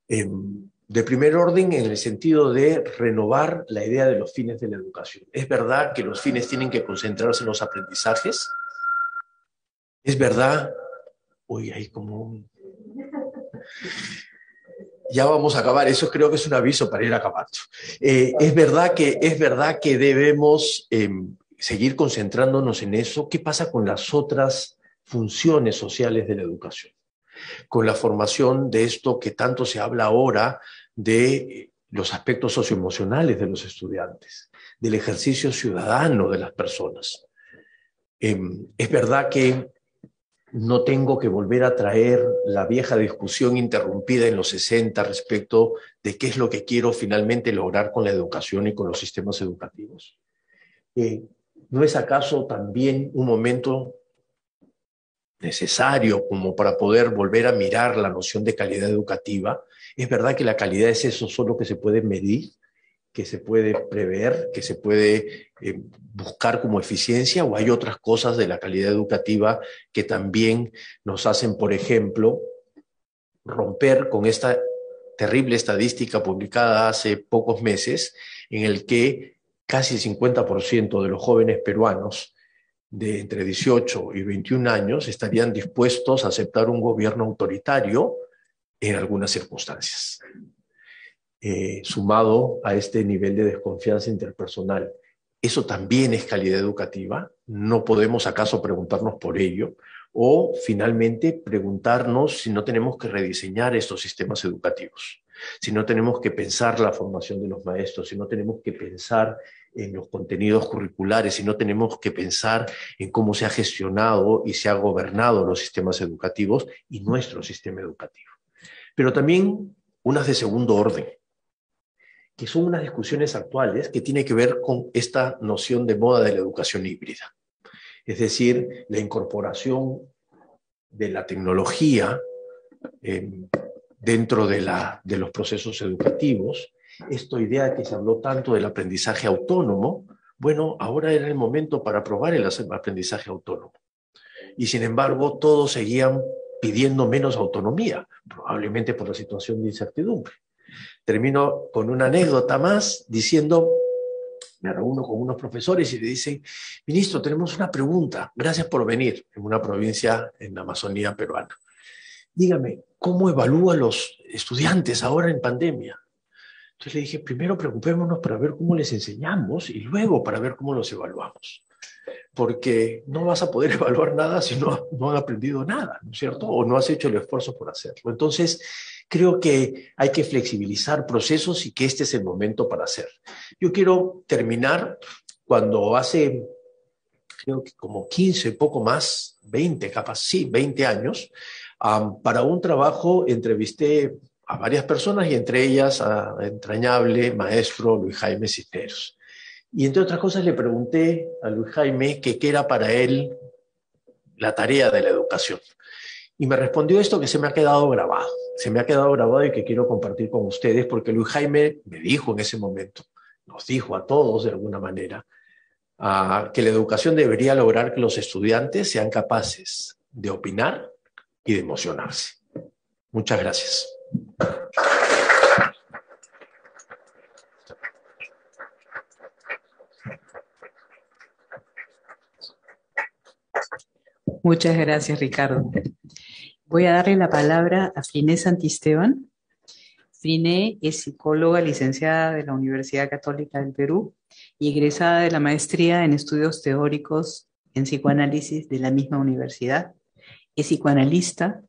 De primer orden en el sentido de renovar la idea de los fines de la educación. Es verdad que los fines tienen que concentrarse en los aprendizajes. Es verdad, uy, hay como ya vamos a acabar, eso creo que es un aviso para ir acabando. Es verdad que debemos seguir concentrándonos en eso. ¿Qué pasa con las otras funciones sociales de la educación? Con la formación de esto que tanto se habla ahora de los aspectos socioemocionales de los estudiantes, del ejercicio ciudadano de las personas. Es verdad que no tengo que volver a traer la vieja discusión interrumpida en los 60 respecto de qué es lo que quiero finalmente lograr con la educación y con los sistemas educativos. ¿No es acaso también un momento necesario como para poder volver a mirar la noción de calidad educativa? Es verdad que la calidad es eso solo que se puede medir, que se puede prever, que se puede buscar como eficiencia, o hay otras cosas de la calidad educativa que también nos hacen, por ejemplo, romper con esta terrible estadística publicada hace pocos meses, en el que casi el 50% de los jóvenes peruanos de entre 18 y 21 años estarían dispuestos a aceptar un gobierno autoritario en algunas circunstancias. Sumado a este nivel de desconfianza interpersonal. ¿Eso también es calidad educativa? ¿No podemos acaso preguntarnos por ello? O finalmente preguntarnos si no tenemos que rediseñar estos sistemas educativos, si no tenemos que pensar la formación de los maestros, si no tenemos que pensar en los contenidos curriculares, si no tenemos que pensar en cómo se ha gestionado y se ha gobernado los sistemas educativos y nuestro sistema educativo. Pero también unas de segundo orden, que son unas discusiones actuales que tienen que ver con esta noción de moda de la educación híbrida. Es decir, la incorporación de la tecnología dentro de los procesos educativos. Esta idea que se habló tanto del aprendizaje autónomo, bueno, ahora era el momento para probar el aprendizaje autónomo. Y sin embargo, todos seguían pidiendo menos autonomía, probablemente por la situación de incertidumbre. Termino con una anécdota más diciendo, me reúno con unos profesores y le dicen, ministro, tenemos una pregunta, gracias por venir, en una provincia en la Amazonía peruana. Dígame, ¿cómo evalúa a los estudiantes ahora en pandemia? Entonces le dije, primero preocupémonos para ver cómo les enseñamos y luego para ver cómo los evaluamos. porque no vas a poder evaluar nada si no han aprendido nada, ¿no es cierto? O no has hecho el esfuerzo por hacerlo. Entonces, creo que hay que flexibilizar procesos y que este es el momento para hacer. Yo quiero terminar cuando hace, creo que como 15, poco más, 20, capaz, sí, 20 años, para un trabajo entrevisté a varias personas y entre ellas a entrañable maestro Luis Jaime Cisneros. Y entre otras cosas le pregunté a Luis Jaime que qué era para él la tarea de la educación. Y me respondió esto que se me ha quedado grabado. Se me ha quedado grabado y que quiero compartir con ustedes porque Luis Jaime me dijo en ese momento, nos dijo a todos de alguna manera, que la educación debería lograr que los estudiantes sean capaces de opinar y de emocionarse. Muchas gracias. Muchas gracias, Ricardo. Voy a darle la palabra a Friné Santisteban. Friné es psicóloga licenciada de la Universidad Católica del Perú y egresada de la maestría en estudios teóricos en psicoanálisis de la misma universidad. Es psicoanalista,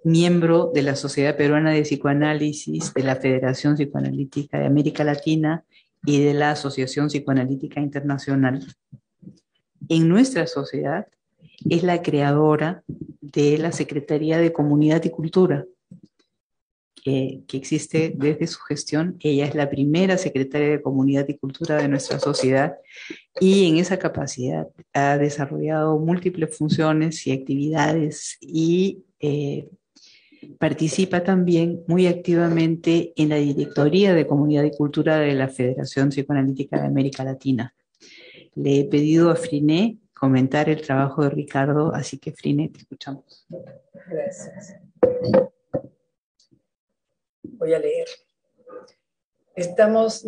miembro de la Sociedad Peruana de Psicoanálisis, de la Federación Psicoanalítica de América Latina y de la Asociación Psicoanalítica Internacional. En nuestra sociedad es la creadora de la Secretaría de Comunidad y Cultura, que existe desde su gestión. Ella es la primera secretaria de Comunidad y Cultura de nuestra sociedad y en esa capacidad ha desarrollado múltiples funciones y actividades y participa también muy activamente en la Directoría de Comunidad y Cultura de la Federación Psicoanalítica de América Latina. Le he pedido a Friné comentar el trabajo de Ricardo, así que Friné, te escuchamos. Gracias. Voy a leer. Estamos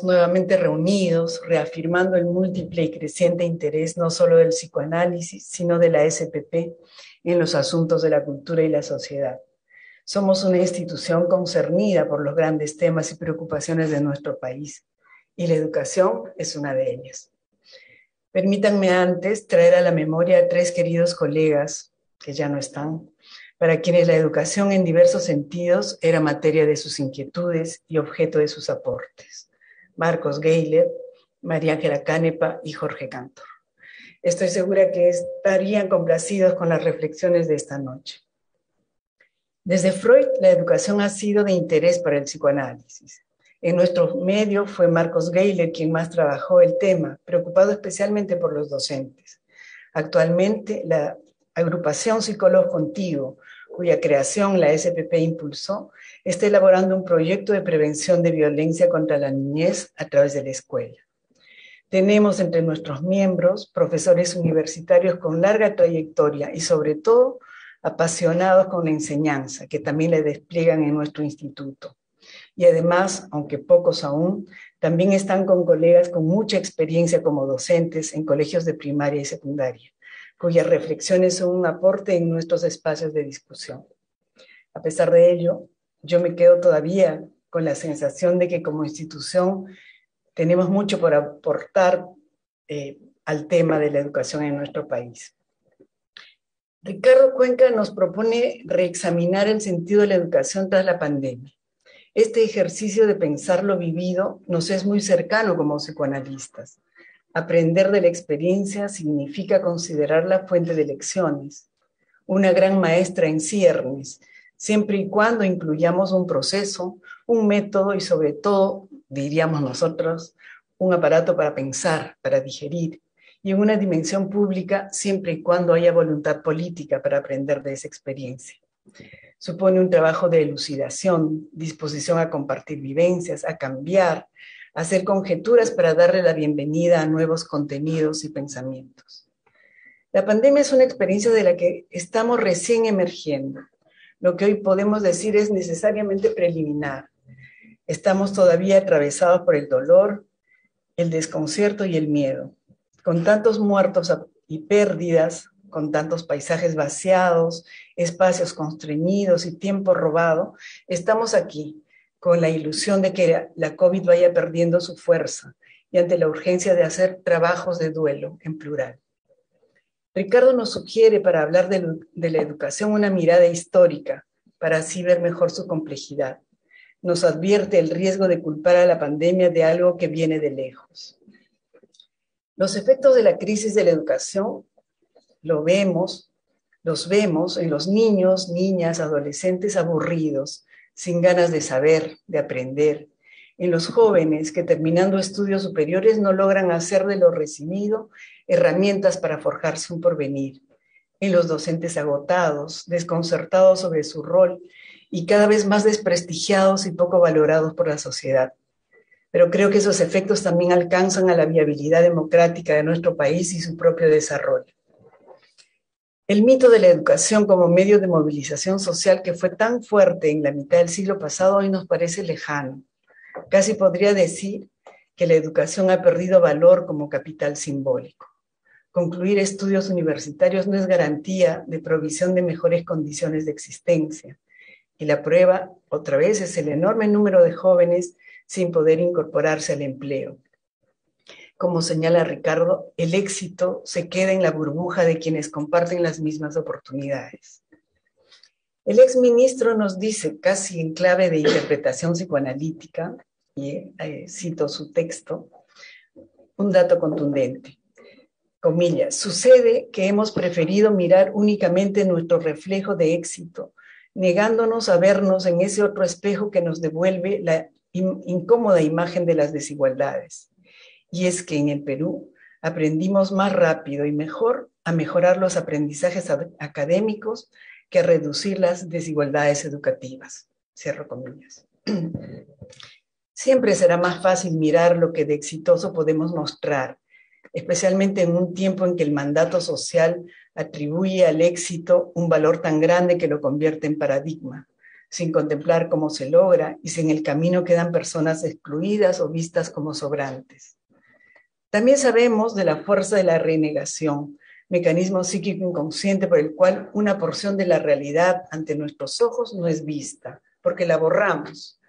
nuevamente reunidos, reafirmando el múltiple y creciente interés no solo del psicoanálisis, sino de la SPP en los asuntos de la cultura y la sociedad. Somos una institución concernida por los grandes temas y preocupaciones de nuestro país, y la educación es una de ellas. Permítanme antes traer a la memoria a tres queridos colegas que ya no están, para quienes la educación en diversos sentidos era materia de sus inquietudes y objeto de sus aportes. Marcos Geiler, María Ángela Canepa y Jorge Cantor. Estoy segura que estarían complacidos con las reflexiones de esta noche. Desde Freud, la educación ha sido de interés para el psicoanálisis. En nuestro medio fue Marcos Geiler quien más trabajó el tema, preocupado especialmente por los docentes. Actualmente, la agrupación Psicólogos Contigo, cuya creación la SPP impulsó, está elaborando un proyecto de prevención de violencia contra la niñez a través de la escuela. Tenemos entre nuestros miembros profesores universitarios con larga trayectoria y sobre todo apasionados con la enseñanza, que también la despliegan en nuestro instituto. Y además, aunque pocos aún, también están con colegas con mucha experiencia como docentes en colegios de primaria y secundaria, cuyas reflexiones son un aporte en nuestros espacios de discusión. A pesar de ello, yo me quedo todavía con la sensación de que como institución tenemos mucho por aportar al tema de la educación en nuestro país. Ricardo Cuenca nos propone reexaminar el sentido de la educación tras la pandemia. Este ejercicio de pensar lo vivido nos es muy cercano como psicoanalistas. Aprender de la experiencia significa considerar la fuente de lecciones, una gran maestra en ciernes, siempre y cuando incluyamos un proceso, un método y sobre todo, diríamos nosotros, un aparato para pensar, para digerir, y en una dimensión pública siempre y cuando haya voluntad política para aprender de esa experiencia. Supone un trabajo de elucidación, disposición a compartir vivencias, a cambiar, a hacer conjeturas para darle la bienvenida a nuevos contenidos y pensamientos. La pandemia es una experiencia de la que estamos recién emergiendo. Lo que hoy podemos decir es necesariamente preliminar. Estamos todavía atravesados por el dolor, el desconcierto y el miedo. Con tantos muertos y pérdidas, con tantos paisajes vaciados, espacios constreñidos y tiempo robado, estamos aquí con la ilusión de que la COVID vaya perdiendo su fuerza y ante la urgencia de hacer trabajos de duelo en plural. Ricardo nos sugiere para hablar de la educación una mirada histórica, para así ver mejor su complejidad. Nos advierte el riesgo de culpar a la pandemia de algo que viene de lejos. Los efectos de la crisis de la educación los vemos en los niños, niñas, adolescentes aburridos, sin ganas de saber, de aprender, en los jóvenes que terminando estudios superiores no logran hacer de lo recibido herramientas para forjarse un porvenir, en los docentes agotados, desconcertados sobre su rol y cada vez más desprestigiados y poco valorados por la sociedad. Pero creo que esos efectos también alcanzan a la viabilidad democrática de nuestro país y su propio desarrollo. El mito de la educación como medio de movilización social que fue tan fuerte en la mitad del siglo pasado hoy nos parece lejano. Casi podría decir que la educación ha perdido valor como capital simbólico. Concluir estudios universitarios no es garantía de provisión de mejores condiciones de existencia. Y la prueba, otra vez, es el enorme número de jóvenes sin poder incorporarse al empleo. Como señala Ricardo, el éxito se queda en la burbuja de quienes comparten las mismas oportunidades. El exministro nos dice, casi en clave de interpretación psicoanalítica, y cito su texto, un dato contundente. Comillas, sucede que hemos preferido mirar únicamente nuestro reflejo de éxito, negándonos a vernos en ese otro espejo que nos devuelve la incómoda imagen de las desigualdades. Y es que en el Perú aprendimos más rápido y mejor a mejorar los aprendizajes académicos que a reducir las desigualdades educativas. Cierro comillas. Siempre será más fácil mirar lo que de exitoso podemos mostrar, especialmente en un tiempo en que el mandato social atribuye al éxito un valor tan grande que lo convierte en paradigma, sin contemplar cómo se logra y si en el camino quedan personas excluidas o vistas como sobrantes. También sabemos de la fuerza de la renegación, mecanismo psíquico inconsciente por el cual una porción de la realidad ante nuestros ojos no es vista, porque la borramos.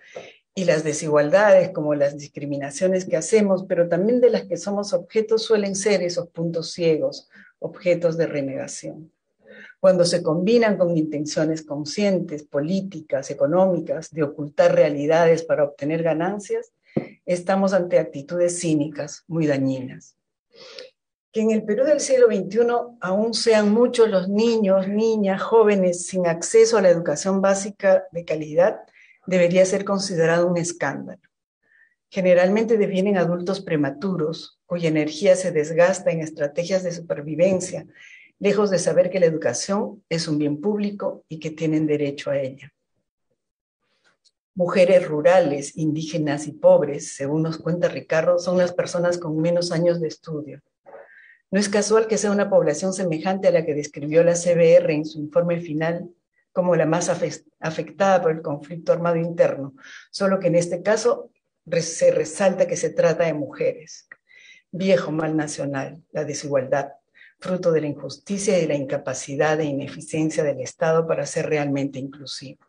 Y las desigualdades, como las discriminaciones que hacemos, pero también de las que somos objetos, suelen ser esos puntos ciegos, objetos de renegación. Cuando se combinan con intenciones conscientes, políticas, económicas, de ocultar realidades para obtener ganancias, estamos ante actitudes cínicas, muy dañinas. Que en el Perú del siglo XXI aún sean muchos los niños, niñas, jóvenes sin acceso a la educación básica de calidad, debería ser considerado un escándalo. Generalmente devienen adultos prematuros, cuya energía se desgasta en estrategias de supervivencia, lejos de saber que la educación es un bien público y que tienen derecho a ella. Mujeres rurales, indígenas y pobres, según nos cuenta Ricardo, son las personas con menos años de estudio. No es casual que sea una población semejante a la que describió la CBR en su informe final como la más afectada por el conflicto armado interno, solo que en este caso se resalta que se trata de mujeres. Viejo mal nacional, la desigualdad, fruto de la injusticia y de la incapacidad e ineficiencia del Estado para ser realmente inclusivo.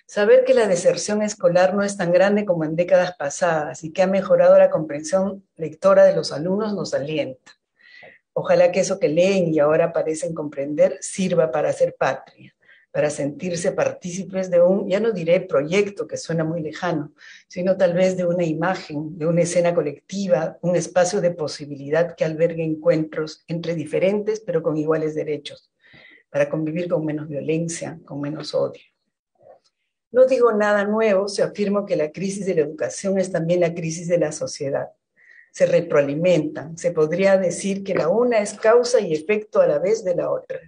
Saber que la deserción escolar no es tan grande como en décadas pasadas y que ha mejorado la comprensión lectora de los alumnos nos alienta. Ojalá que eso que leen y ahora parecen comprender sirva para hacer patria, para sentirse partícipes de un, ya no diré proyecto que suena muy lejano, sino tal vez de una imagen, de una escena colectiva, un espacio de posibilidad que albergue encuentros entre diferentes pero con iguales derechos, para convivir con menos violencia, con menos odio. No digo nada nuevo si afirmo que la crisis de la educación es también la crisis de la sociedad. Se retroalimentan. Se podría decir que la una es causa y efecto a la vez de la otra.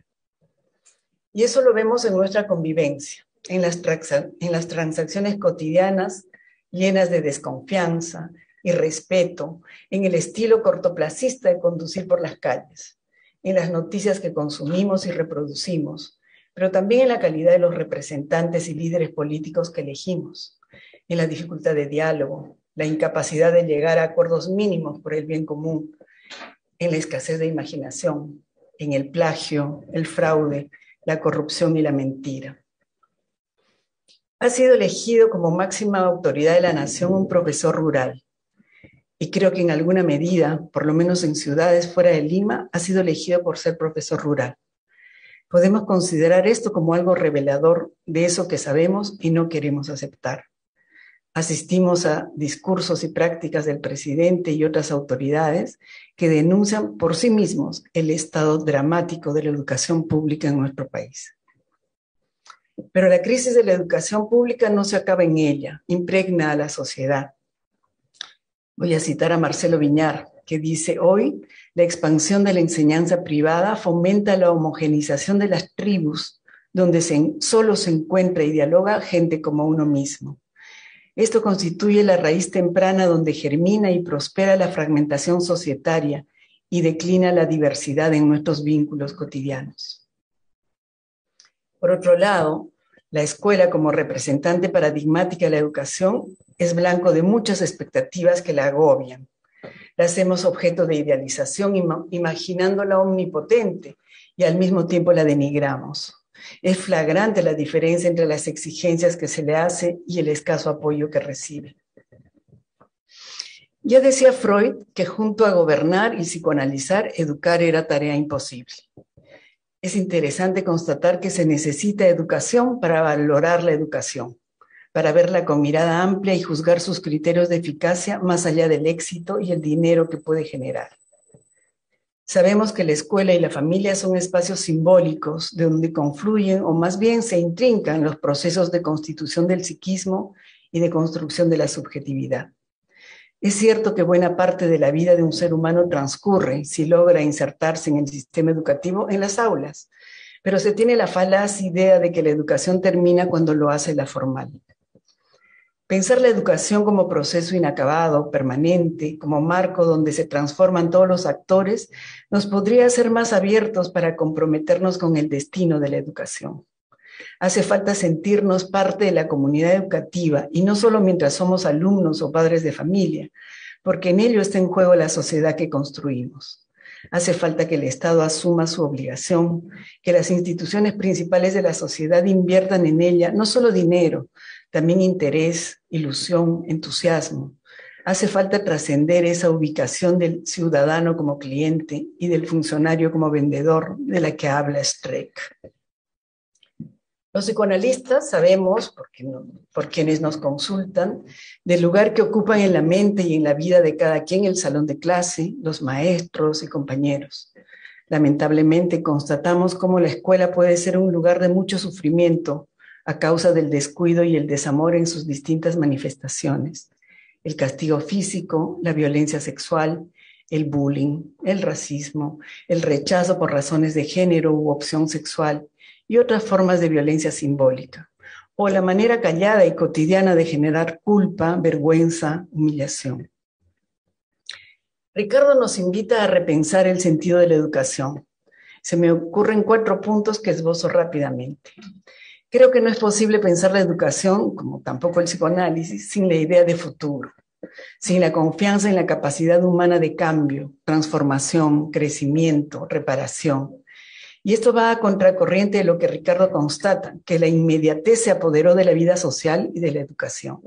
Y eso lo vemos en nuestra convivencia, en las transacciones cotidianas llenas de desconfianza, irrespeto, en el estilo cortoplacista de conducir por las calles, en las noticias que consumimos y reproducimos, pero también en la calidad de los representantes y líderes políticos que elegimos, en la dificultad de diálogo, la incapacidad de llegar a acuerdos mínimos por el bien común, en la escasez de imaginación, en el plagio, el fraude, la corrupción y la mentira. Ha sido elegido como máxima autoridad de la nación un profesor rural. y creo que en alguna medida, por lo menos en ciudades fuera de Lima, ha sido elegido por ser profesor rural. Podemos considerar esto como algo revelador de eso que sabemos y no queremos aceptar. Asistimos a discursos y prácticas del presidente y otras autoridades que denuncian por sí mismos el estado dramático de la educación pública en nuestro país. Pero la crisis de la educación pública no se acaba en ella, impregna a la sociedad. Voy a citar a Marcelo Viñar, que dice: hoy la expansión de la enseñanza privada fomenta la homogenización de las tribus, donde solo se encuentra y dialoga gente como uno mismo. Esto constituye la raíz temprana donde germina y prospera la fragmentación societaria y declina la diversidad en nuestros vínculos cotidianos. Por otro lado, la escuela como representante paradigmática de la educación es blanco de muchas expectativas que la agobian. La hacemos objeto de idealización imaginándola omnipotente y al mismo tiempo la denigramos. Es flagrante la diferencia entre las exigencias que se le hace y el escaso apoyo que recibe. Ya decía Freud que junto a gobernar y psicoanalizar, educar era tarea imposible. Es interesante constatar que se necesita educación para valorar la educación, para verla con mirada amplia y juzgar sus criterios de eficacia más allá del éxito y el dinero que puede generar. Sabemos que la escuela y la familia son espacios simbólicos de donde confluyen o más bien se intrincan los procesos de constitución del psiquismo y de construcción de la subjetividad. Es cierto que buena parte de la vida de un ser humano transcurre, si logra insertarse en el sistema educativo, en las aulas, pero se tiene la falaz idea de que la educación termina cuando lo hace la formal. Pensar la educación como proceso inacabado, permanente, como marco donde se transforman todos los actores, nos podría hacer más abiertos para comprometernos con el destino de la educación. Hace falta sentirnos parte de la comunidad educativa y no solo mientras somos alumnos o padres de familia, porque en ello está en juego la sociedad que construimos. Hace falta que el Estado asuma su obligación, que las instituciones principales de la sociedad inviertan en ella no solo dinero, también interés, ilusión, entusiasmo. Hace falta trascender esa ubicación del ciudadano como cliente y del funcionario como vendedor de la que habla Streeck. Los psicoanalistas sabemos, por quienes nos consultan, del lugar que ocupan en la mente y en la vida de cada quien el salón de clase, los maestros y compañeros. Lamentablemente constatamos cómo la escuela puede ser un lugar de mucho sufrimiento a causa del descuido y el desamor en sus distintas manifestaciones. El castigo físico, la violencia sexual, el bullying, el racismo, el rechazo por razones de género u opción sexual, y otras formas de violencia simbólica, o la manera callada y cotidiana de generar culpa, vergüenza, humillación. Ricardo nos invita a repensar el sentido de la educación. Se me ocurren 4 puntos que esbozo rápidamente. Creo que no es posible pensar la educación, como tampoco el psicoanálisis, sin la idea de futuro, sin la confianza en la capacidad humana de cambio, transformación, crecimiento, reparación. Y esto va a contracorriente de lo que Ricardo constata, que la inmediatez se apoderó de la vida social y de la educación.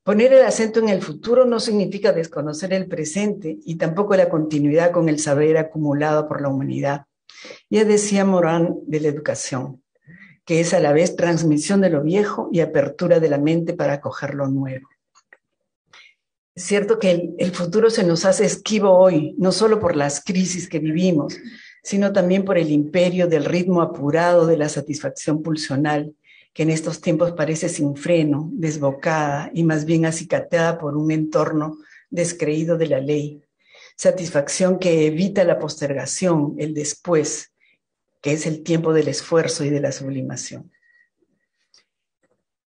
Poner el acento en el futuro no significa desconocer el presente y tampoco la continuidad con el saber acumulado por la humanidad. Ya decía Morán de la educación, que es a la vez transmisión de lo viejo y apertura de la mente para acoger lo nuevo. Es cierto que el futuro se nos hace esquivo hoy, no solo por las crisis que vivimos, sino también por el imperio del ritmo apurado de la satisfacción pulsional, que en estos tiempos parece sin freno, desbocada y más bien acicateada por un entorno descreído de la ley. Satisfacción que evita la postergación, el después, que es el tiempo del esfuerzo y de la sublimación.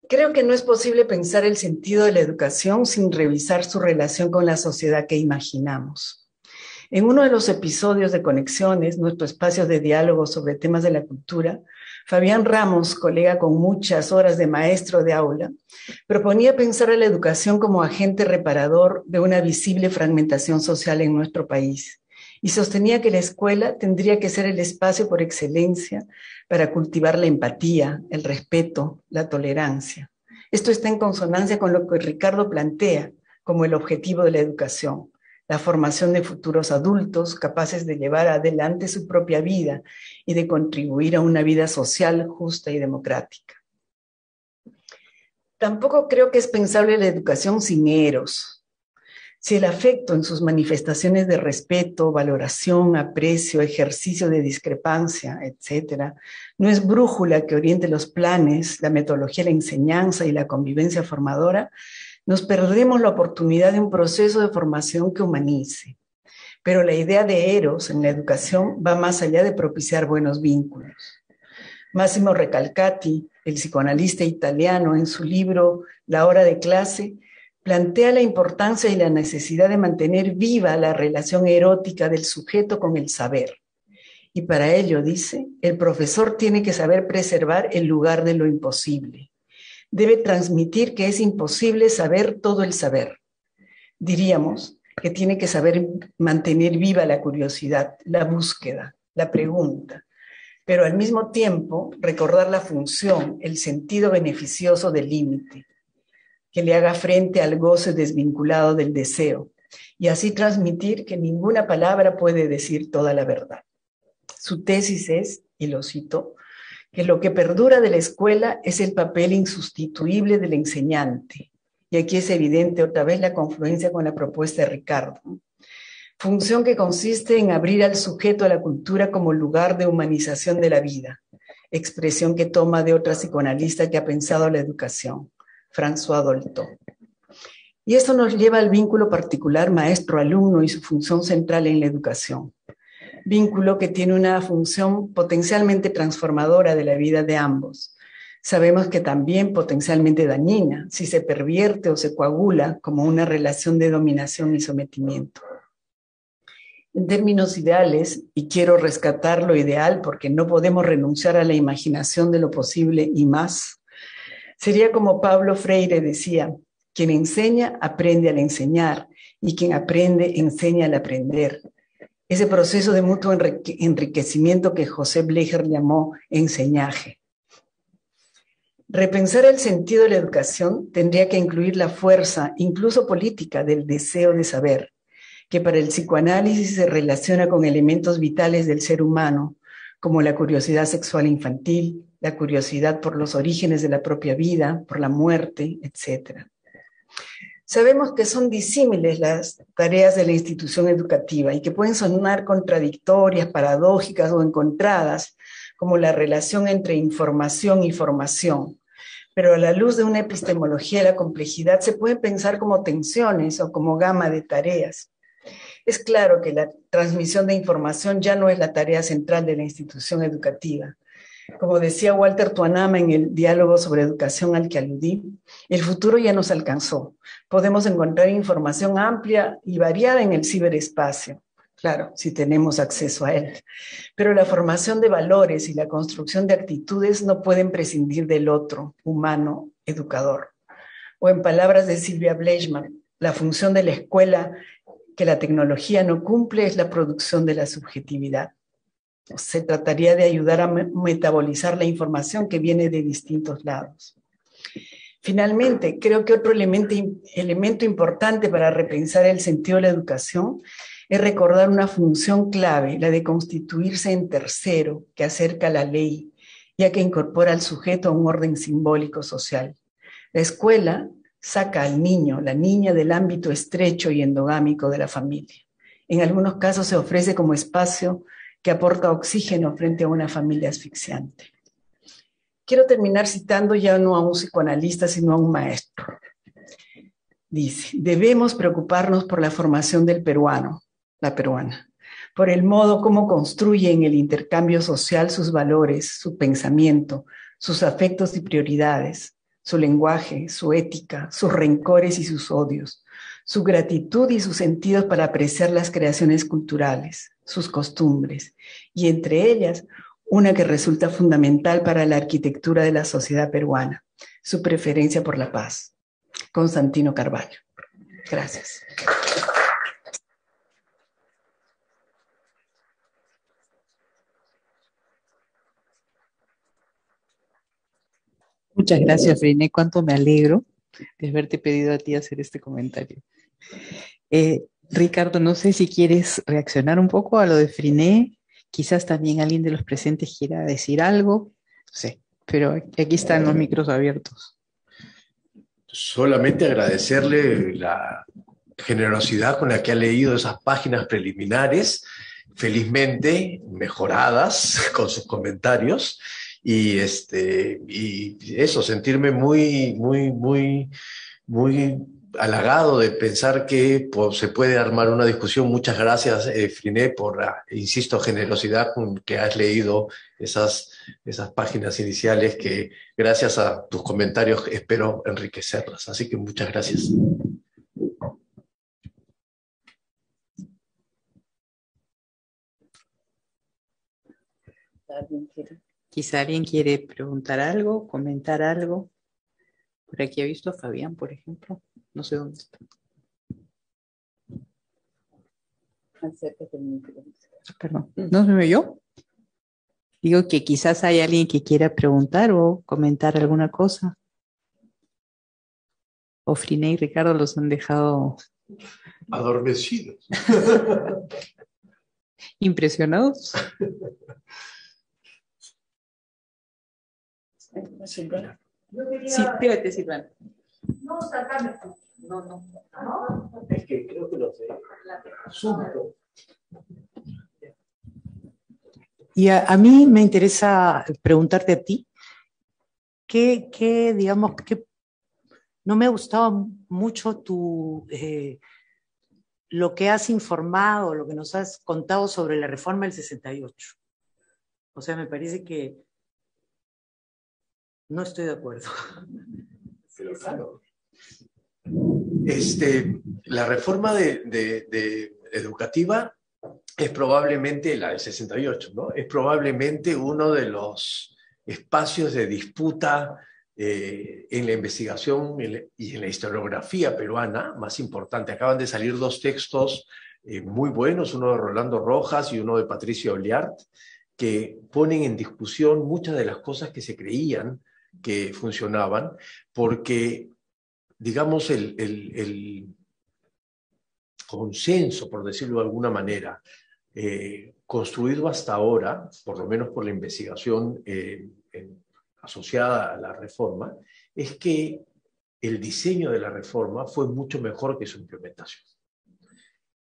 Creo que no es posible pensar el sentido de la educación sin revisar su relación con la sociedad que imaginamos. En uno de los episodios de Conexiones, nuestro espacio de diálogo sobre temas de la cultura, Fabián Ramos, colega con muchas horas de maestro de aula, proponía pensar a la educación como agente reparador de una visible fragmentación social en nuestro país y sostenía que la escuela tendría que ser el espacio por excelencia para cultivar la empatía, el respeto, la tolerancia. Esto está en consonancia con lo que Ricardo plantea, como el objetivo de la educación, la formación de futuros adultos capaces de llevar adelante su propia vida y de contribuir a una vida social justa y democrática. Tampoco creo que es pensable la educación sin eros. Si el afecto en sus manifestaciones de respeto, valoración, aprecio, ejercicio de discrepancia, etc., no es brújula que oriente los planes, la metodología de la enseñanza y la convivencia formadora, nos perdemos la oportunidad de un proceso de formación que humanice. Pero la idea de eros en la educación va más allá de propiciar buenos vínculos. Massimo Recalcati, el psicoanalista italiano, en su libro La hora de clase, plantea la importancia y la necesidad de mantener viva la relación erótica del sujeto con el saber. Y para ello, dice, el profesor tiene que saber preservar el lugar de lo imposible. Debe transmitir que es imposible saber todo el saber. Diríamos que tiene que saber mantener viva la curiosidad, la búsqueda, la pregunta, pero al mismo tiempo recordar la función, el sentido beneficioso del límite, que le haga frente al goce desvinculado del deseo, y así transmitir que ninguna palabra puede decir toda la verdad. Su tesis es, y lo cito, que lo que perdura de la escuela es el papel insustituible del enseñante. Y aquí es evidente otra vez la confluencia con la propuesta de Ricardo. Función que consiste en abrir al sujeto a la cultura como lugar de humanización de la vida, expresión que toma de otra psicoanalista que ha pensado la educación, François Dolto. Y esto nos lleva al vínculo particular maestro-alumno y su función central en la educación. Vínculo que tiene una función potencialmente transformadora de la vida de ambos. Sabemos que también potencialmente dañina si se pervierte o se coagula como una relación de dominación y sometimiento. En términos ideales, y quiero rescatar lo ideal porque no podemos renunciar a la imaginación de lo posible y más, sería como Pablo Freire decía, quien enseña aprende al enseñar y quien aprende enseña al aprender. Ese proceso de mutuo enriquecimiento que José Blecher llamó enseñaje. Repensar el sentido de la educación tendría que incluir la fuerza, incluso política, del deseo de saber, que para el psicoanálisis se relaciona con elementos vitales del ser humano, como la curiosidad sexual infantil, la curiosidad por los orígenes de la propia vida, por la muerte, etc. Sabemos que son disímiles las tareas de la institución educativa y que pueden sonar contradictorias, paradójicas o encontradas, como la relación entre información y formación. Pero a la luz de una epistemología de la complejidad se puede pensar como tensiones o como gama de tareas. Es claro que la transmisión de información ya no es la tarea central de la institución educativa. Como decía Walter Tuanama en el diálogo sobre educación al que aludí, el futuro ya nos alcanzó. Podemos encontrar información amplia y variada en el ciberespacio, claro, si tenemos acceso a él. Pero la formación de valores y la construcción de actitudes no pueden prescindir del otro, humano, educador. O en palabras de Silvia Bleichmann, la función de la escuela que la tecnología no cumple es la producción de la subjetividad. Se trataría de ayudar a metabolizar la información que viene de distintos lados. Finalmente, creo que otro elemento importante para repensar el sentido de la educación es recordar una función clave, la de constituirse en tercero, que acerca la ley, ya que incorpora al sujeto a un orden simbólico social. La escuela saca al niño, la niña, del ámbito estrecho y endogámico de la familia. En algunos casos se ofrece como espacio que aporta oxígeno frente a una familia asfixiante. Quiero terminar citando ya no a un psicoanalista, sino a un maestro. Dice, debemos preocuparnos por la formación del peruano, la peruana, por el modo como construye en el intercambio social sus valores, su pensamiento, sus afectos y prioridades, su lenguaje, su ética, sus rencores y sus odios, su gratitud y sus sentidos para apreciar las creaciones culturales, sus costumbres, y entre ellas una que resulta fundamental para la arquitectura de la sociedad peruana, su preferencia por la paz. Constantino Carvalho. Gracias. Muchas gracias, René. Cuánto me alegro de haberte pedido a ti hacer este comentario. Ricardo, no sé si quieres reaccionar un poco a lo de Friné. Quizás también alguien de los presentes quiera decir algo. No sé, pero aquí están los micros abiertos. Solamente agradecerle la generosidad con la que ha leído esas páginas preliminares, felizmente mejoradas con sus comentarios, y eso, sentirme muy halagado de pensar que se puede armar una discusión. Muchas gracias, Friné, por la, insisto, generosidad con que has leído esas páginas iniciales que, gracias a tus comentarios, espero enriquecerlas. Así que muchas gracias. Quizá alguien quiere preguntar algo, comentar algo. Por aquí he visto a Fabián, por ejemplo. No sé dónde está. Perdón, ¿no se me oyó? Digo que quizás hay alguien que quiera preguntar o comentar alguna cosa. O Friné y Ricardo los han dejado Adormecidos. impresionados. Sí, débete, Silvana. No, sacarme. No. Es que creo que lo sé. Asunto. Y a mí me interesa preguntarte a ti, digamos, que no me ha gustado mucho lo que has informado, lo que nos has contado sobre la reforma del 68. O sea, me parece que no estoy de acuerdo. Claro. La reforma educativa es probablemente, la del 68, ¿no? Es probablemente uno de los espacios de disputa en la investigación y en la historiografía peruana más importante. Acaban de salir dos textos muy buenos, uno de Rolando Rojas y uno de Patricio Oliart, que ponen en discusión muchas de las cosas que se creían que funcionaban, porque, digamos, el consenso, por decirlo de alguna manera, construido hasta ahora, por lo menos por la investigación asociada a la reforma, es que el diseño de la reforma fue mucho mejor que su implementación.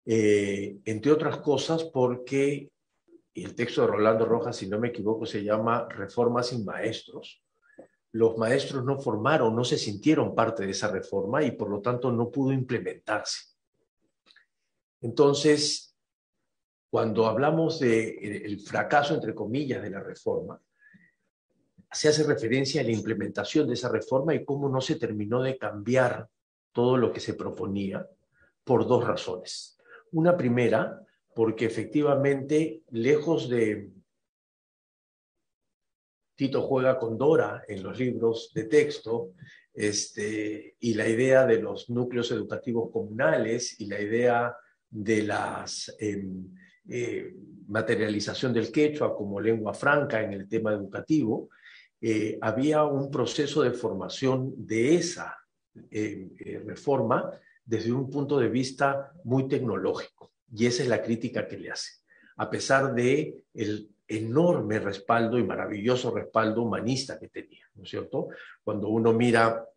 Entre otras cosas porque, y el texto de Rolando Rojas, si no me equivoco, se llama Reforma sin maestros. Los maestros no formaron, no se sintieron parte de esa reforma y por lo tanto no pudo implementarse. Entonces, cuando hablamos del fracaso, entre comillas, de la reforma, se hace referencia a la implementación de esa reforma y cómo no se terminó de cambiar todo lo que se proponía por dos razones. Una primera, porque efectivamente, lejos de Tito juega con Dora en los libros de texto, y la idea de los núcleos educativos comunales y la idea de la materialización del quechua como lengua franca en el tema educativo, había un proceso de formación de esa reforma desde un punto de vista muy tecnológico. Y esa es la crítica que le hace. A pesar de el enorme respaldo y maravilloso respaldo humanista que tenía, ¿no es cierto? Cuando uno mira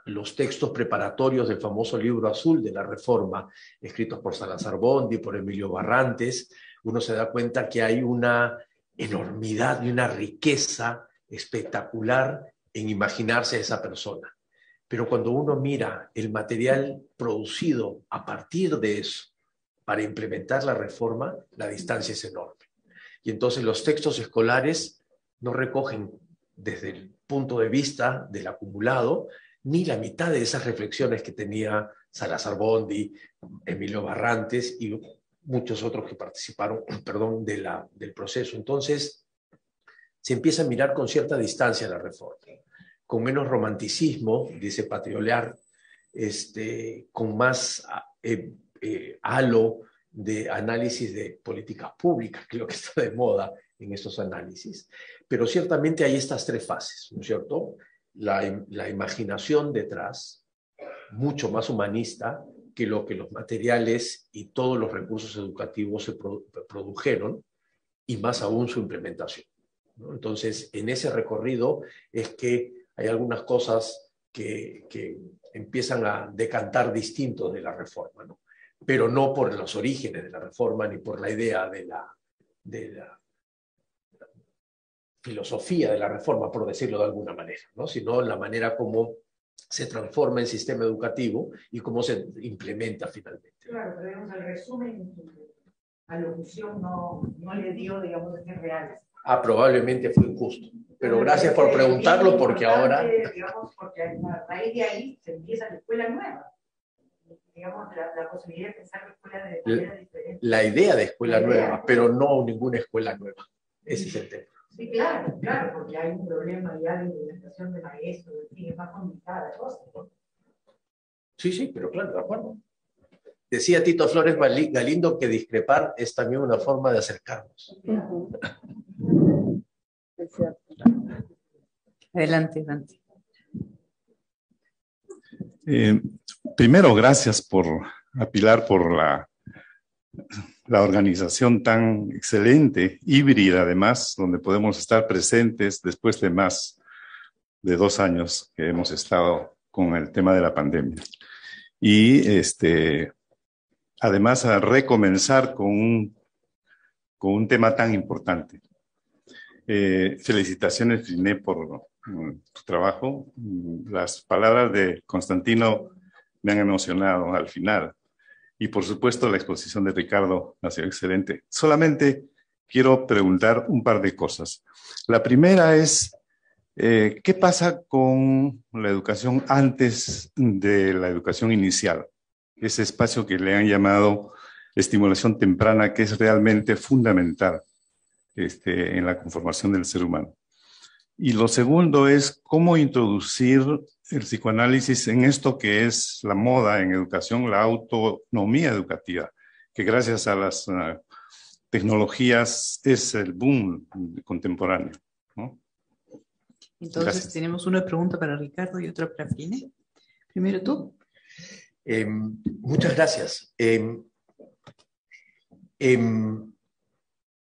los textos preparatorios del famoso libro azul de la Reforma, escritos por Salazar Bondi, por Emilio Barrantes, uno se da cuenta que hay una enormidad y una riqueza espectacular en imaginarse a esa persona. Pero cuando uno mira el material producido a partir de eso para implementar la reforma, la distancia es enorme. Y entonces los textos escolares no recogen desde el punto de vista del acumulado ni la mitad de esas reflexiones que tenía Salazar Bondi, Emilio Barrantes y muchos otros que participaron, del proceso. Entonces se empieza a mirar con cierta distancia la reforma, con menos romanticismo, dice Patriollar, con más halo de análisis de políticas públicas, que es lo que está de moda en estos análisis. Pero ciertamente hay estas tres fases, ¿no es cierto? La imaginación detrás, mucho más humanista que lo que los materiales y todos los recursos educativos se produjeron, y más aún su implementación, ¿no? Entonces, en ese recorrido es que hay algunas cosas que empiezan a decantar distinto de la reforma, ¿no? Pero no por los orígenes de la reforma ni por la idea de la filosofía de la reforma, por decirlo de alguna manera, ¿no? Sino la manera como se transforma el sistema educativo y cómo se implementa finalmente. Claro, pero digamos, el resumen, a la locución no le dio, digamos, de reales. Probablemente fue injusto. Pero gracias por preguntarlo, porque ahora... Digamos, porque a raíz de ahí se empieza la escuela nueva. Digamos, la posibilidad de pensar la escuela de manera diferente. La idea de escuela nueva, pero no ninguna escuela nueva. Ese es el tema. Sí, claro, claro, porque hay un problema ya de implementación de maestros, y es más complicada la cosa, ¿no? Sí, pero claro, de acuerdo. Decía Tito Flores Galindo que discrepar es también una forma de acercarnos. Es cierto. Adelante. Primero, gracias a Pilar por la organización tan excelente, híbrida además, donde podemos estar presentes después de más de 2 años que hemos estado con el tema de la pandemia. Y además a recomenzar con un tema tan importante. Felicitaciones, Liné, por tu trabajo. Las palabras de Constantino me han emocionado al final. Y por supuesto la exposición de Ricardo ha sido excelente. Solamente quiero preguntar un par de cosas. La primera es, ¿qué pasa con la educación antes de la educación inicial? Ese espacio que le han llamado estimulación temprana, que es realmente fundamental en la conformación del ser humano. Y lo segundo es cómo introducir el psicoanálisis en esto que es la moda en educación, la autonomía educativa, que gracias a las tecnologías es el boom contemporáneo, ¿no? Entonces, gracias. Tenemos una pregunta para Ricardo y otra para Fine. Primero tú. Muchas gracias.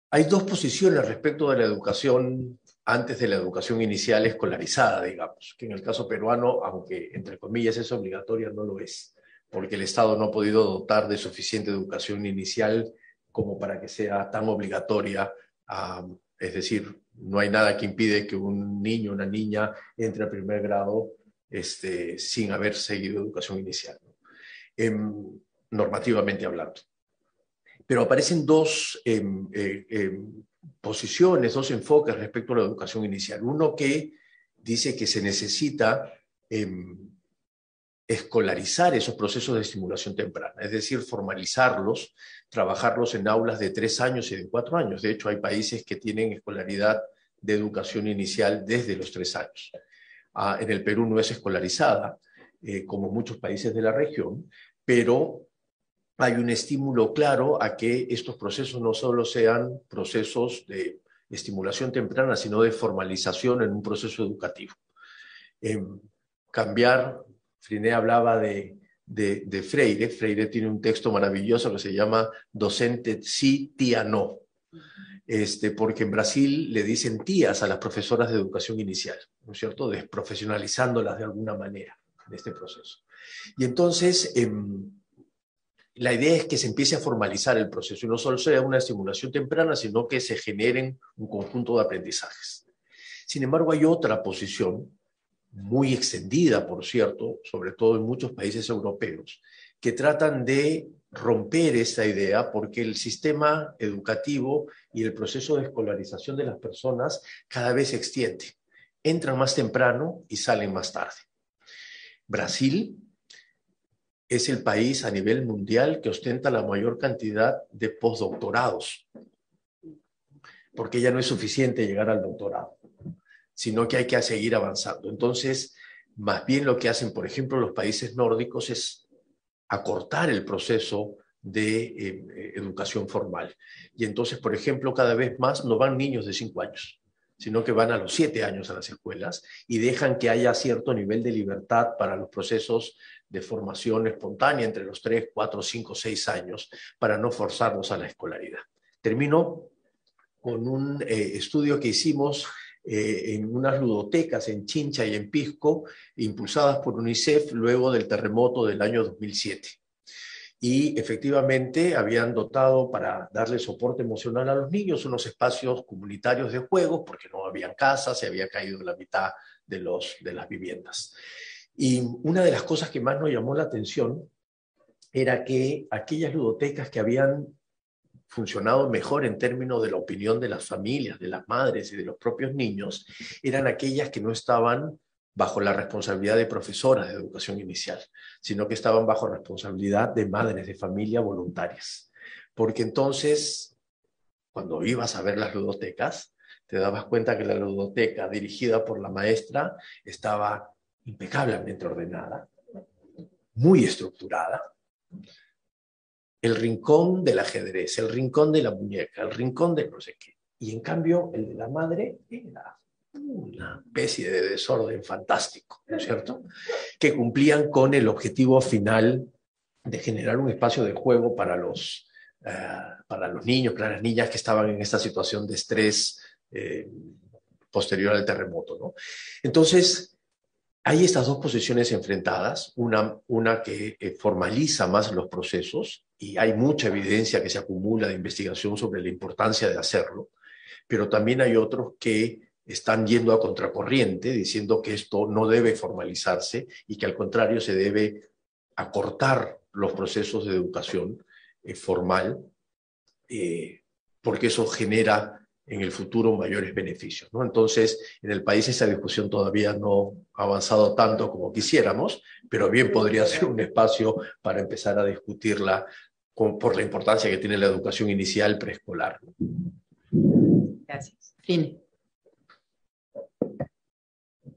Hay 2 posiciones respecto de la educación antes de la educación inicial escolarizada, digamos, que en el caso peruano, aunque entre comillas es obligatoria, no lo es, porque el Estado no ha podido dotar de suficiente educación inicial como para que sea tan obligatoria. Es decir, no hay nada que impide que un niño o una niña entre a primer grado sin haber seguido educación inicial, ¿no? Normativamente hablando. Pero aparecen 2 posiciones, 2 enfoques respecto a la educación inicial. Uno que dice que se necesita escolarizar esos procesos de estimulación temprana, es decir, formalizarlos, trabajarlos en aulas de 3 años y de 4 años. De hecho, hay países que tienen escolaridad de educación inicial desde los 3 años. En el Perú no es escolarizada, como muchos países de la región, pero hay un estímulo claro a que estos procesos no solo sean procesos de estimulación temprana, sino de formalización en un proceso educativo. Cambiar, Friné hablaba de Freire. Freire tiene un texto maravilloso que se llama Docente sí, tía no. Porque en Brasil le dicen tías a las profesoras de educación inicial, ¿no es cierto?, desprofesionalizándolas de alguna manera en este proceso. Y entonces, la idea es que se empiece a formalizar el proceso y no solo sea una estimulación temprana, sino que se generen un conjunto de aprendizajes. Sin embargo, hay otra posición, muy extendida, por cierto, sobre todo en muchos países europeos, que tratan de romper esta idea porque el sistema educativo y el proceso de escolarización de las personas cada vez se extiende. Entran más temprano y salen más tarde. Brasil es el país a nivel mundial que ostenta la mayor cantidad de postdoctorados, porque ya no es suficiente llegar al doctorado, sino que hay que seguir avanzando. Entonces, más bien lo que hacen, por ejemplo, los países nórdicos es acortar el proceso de educación formal. Y entonces, por ejemplo, cada vez más no van niños de 5 años, sino que van a los 7 años a las escuelas y dejan que haya cierto nivel de libertad para los procesos de formación espontánea entre los 3, 4, 5, 6 años, para no forzarlos a la escolaridad. Termino con un estudio que hicimos en unas ludotecas en Chincha y en Pisco, impulsadas por UNICEF luego del terremoto del año 2007. Y efectivamente habían dotado, para darle soporte emocional a los niños, unos espacios comunitarios de juegos, porque no habían casas, se había caído la mitad de las viviendas. Y una de las cosas que más nos llamó la atención era que aquellas ludotecas que habían funcionado mejor en términos de la opinión de las familias, de las madres y de los propios niños, eran aquellas que no estaban bajo la responsabilidad de profesoras de educación inicial, sino que estaban bajo responsabilidad de madres de familia voluntarias. Porque entonces, cuando ibas a ver las ludotecas, te dabas cuenta que la ludoteca dirigida por la maestra estaba impecablemente ordenada, muy estructurada. El rincón del ajedrez, el rincón de la muñeca, el rincón de no sé qué. Y en cambio, el de la madre era una especie de desorden fantástico, ¿no es cierto? Que cumplían con el objetivo final de generar un espacio de juego para los niños, para las niñas que estaban en esta situación de estrés posterior al terremoto, ¿no? Entonces, hay estas dos posiciones enfrentadas, una que formaliza más los procesos, y hay mucha evidencia que se acumula de investigación sobre la importancia de hacerlo, pero también hay otros que están yendo a contracorriente, diciendo que esto no debe formalizarse y que al contrario se debe acortar los procesos de educación formal, porque eso genera en el futuro mayores beneficios, ¿no? Entonces, en el país esa discusión todavía no ha avanzado tanto como quisiéramos, pero bien podría ser un espacio para empezar a discutirla por la importancia que tiene la educación inicial preescolar. Gracias. Fin.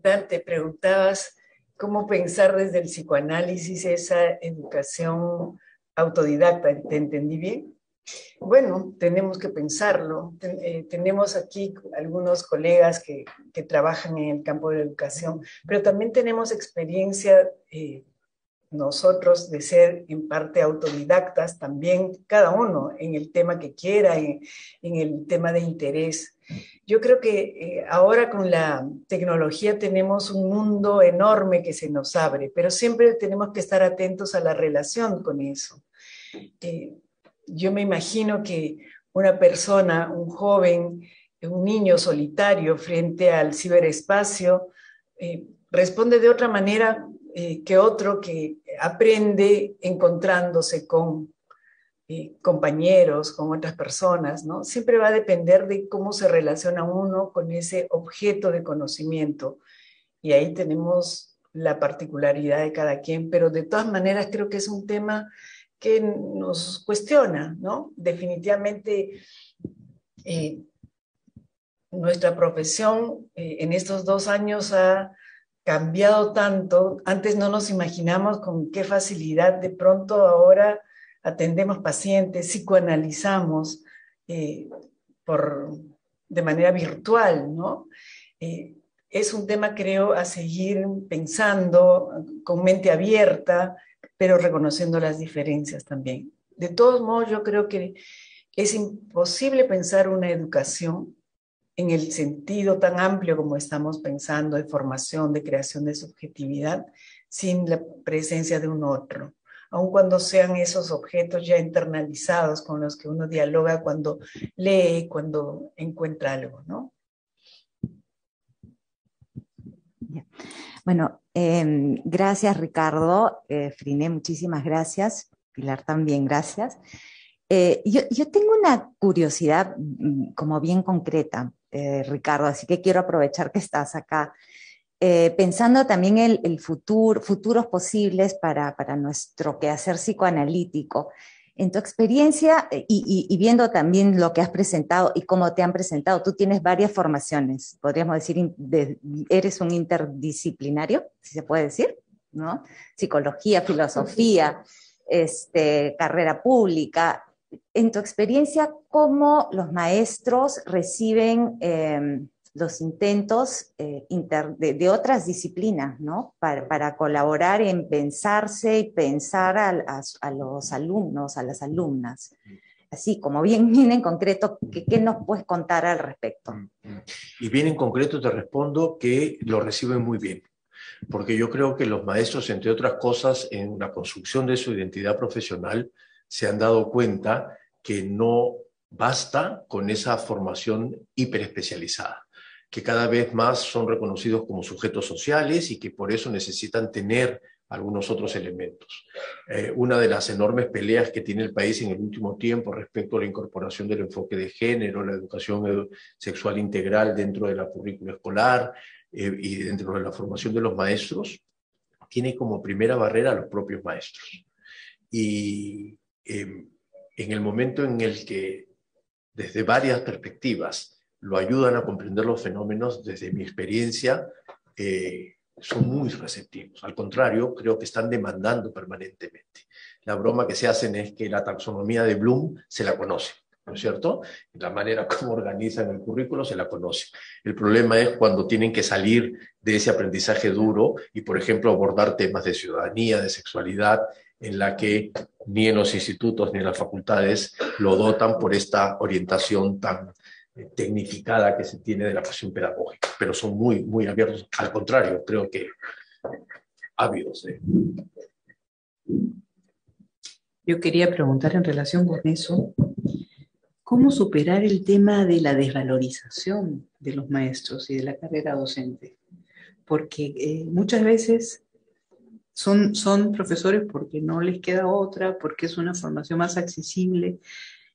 Te preguntabas cómo pensar desde el psicoanálisis esa educación autodidacta. ¿Te entendí bien? Bueno, tenemos que pensarlo. Tenemos aquí algunos colegas que trabajan en el campo de la educación, pero también tenemos experiencia nosotros de ser en parte autodidactas, también cada uno en el tema que quiera, en el tema de interés. Yo creo que ahora con la tecnología tenemos un mundo enorme que se nos abre, pero siempre tenemos que estar atentos a la relación con eso. Yo me imagino que una persona, un joven, un niño solitario frente al ciberespacio, responde de otra manera que otro que aprende encontrándose con compañeros, con otras personas, ¿no? Siempre va a depender de cómo se relaciona uno con ese objeto de conocimiento. Y ahí tenemos la particularidad de cada quien, pero de todas maneras creo que es un tema que nos cuestiona, ¿no? Definitivamente nuestra profesión en estos 2 años ha cambiado tanto. Antes no nos imaginamos con qué facilidad de pronto ahora atendemos pacientes, psicoanalizamos de manera virtual, ¿no? Es un tema, creo, a seguir pensando con mente abierta, pero reconociendo las diferencias también. De todos modos, yo creo que es imposible pensar una educación en el sentido tan amplio como estamos pensando de formación, de creación de subjetividad, sin la presencia de un otro, aun cuando sean esos objetos ya internalizados con los que uno dialoga cuando lee, cuando encuentra algo, ¿no? Bueno, gracias Ricardo, Friné, muchísimas gracias, Pilar también, gracias. Yo tengo una curiosidad como bien concreta, Ricardo, así que quiero aprovechar que estás acá, pensando también el futuros posibles para nuestro quehacer psicoanalítico. En tu experiencia y viendo también lo que has presentado y cómo te han presentado, tú tienes varias formaciones, podríamos decir, eres un interdisciplinario, si se puede decir, ¿no? Psicología, filosofía, carrera pública. En tu experiencia, ¿cómo los maestros reciben los intentos de otras disciplinas, ¿no? Para colaborar en pensarse y pensar a los alumnos, a las alumnas. Así, como bien en concreto, ¿qué nos puedes contar al respecto? Y bien en concreto te respondo que lo reciben muy bien, porque yo creo que los maestros, entre otras cosas, en la construcción de su identidad profesional, se han dado cuenta que no basta con esa formación hiperespecializada, que cada vez más son reconocidos como sujetos sociales y que por eso necesitan tener algunos otros elementos. Una de las enormes peleas que tiene el país en el último tiempo respecto a la incorporación del enfoque de género, la educación sexual integral dentro de la currícula escolar y dentro de la formación de los maestros, tiene como primera barrera a los propios maestros. Y en el momento en el que desde varias perspectivas lo ayudan a comprender los fenómenos, desde mi experiencia, son muy receptivos. Al contrario, creo que están demandando permanentemente. La broma que se hacen es que la taxonomía de Bloom se la conoce, ¿no es cierto? La manera como organizan el currículo se la conoce. El problema es cuando tienen que salir de ese aprendizaje duro y, por ejemplo, abordar temas de ciudadanía, de sexualidad, en la que ni en los institutos ni en las facultades lo dotan por esta orientación tan tecnificada que se tiene de la cuestión pedagógica, pero son muy, muy abiertos. Al contrario, creo que ávidos. Yo quería preguntar en relación con eso, ¿cómo superar el tema de la desvalorización de los maestros y de la carrera docente? Porque muchas veces son profesores porque no les queda otra, porque es una formación más accesible,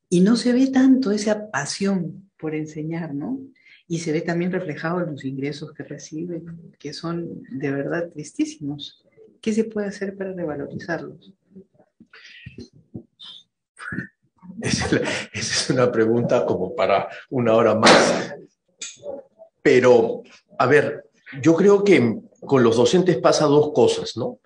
y no se ve tanto esa pasión por enseñar, ¿no? Y se ve también reflejado en los ingresos que reciben, que son de verdad tristísimos. ¿Qué se puede hacer para revalorizarlos? Esa es una pregunta como para una hora más. Pero, a ver, yo creo que con los docentes pasa dos cosas, ¿no?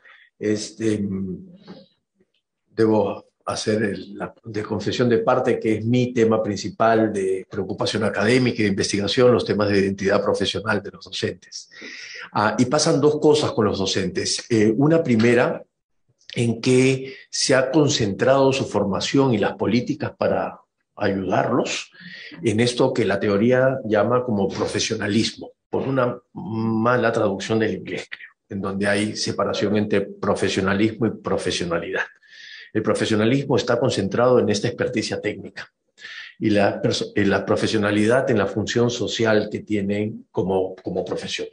Debo hacer de confesión de parte que es mi tema principal de preocupación académica y de investigación, los temas de identidad profesional de los docentes. Y pasan dos cosas con los docentes. Una primera, en que se ha concentrado su formación y las políticas para ayudarlos en esto que la teoría llama como profesionalismo, por una mala traducción del inglés, creo, en donde hay separación entre profesionalismo y profesionalidad. El profesionalismo está concentrado en esta experticia técnica y la profesionalidad en la función social que tienen como profesión.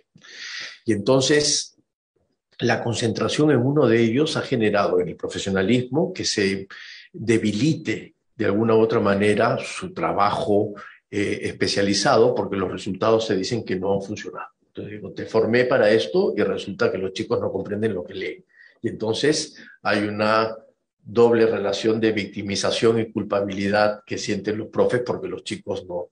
Y entonces, la concentración en uno de ellos ha generado en el profesionalismo que se debilite de alguna u otra manera su trabajo especializado, porque los resultados se dicen que no han funcionado. Entonces digo, te formé para esto y resulta que los chicos no comprenden lo que leen. Y entonces hay una doble relación de victimización y culpabilidad que sienten los profes porque los chicos no.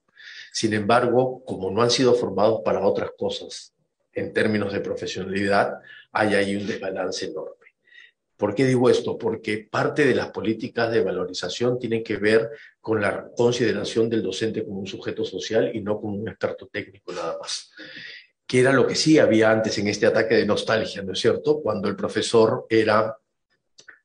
Sin embargo, como no han sido formados para otras cosas en términos de profesionalidad, hay ahí un desbalance enorme. ¿Por qué digo esto? Porque parte de las políticas de valorización tienen que ver con la consideración del docente como un sujeto social y no como un experto técnico nada más, que era lo que sí había antes en este ataque de nostalgia, ¿no es cierto? Cuando el profesor era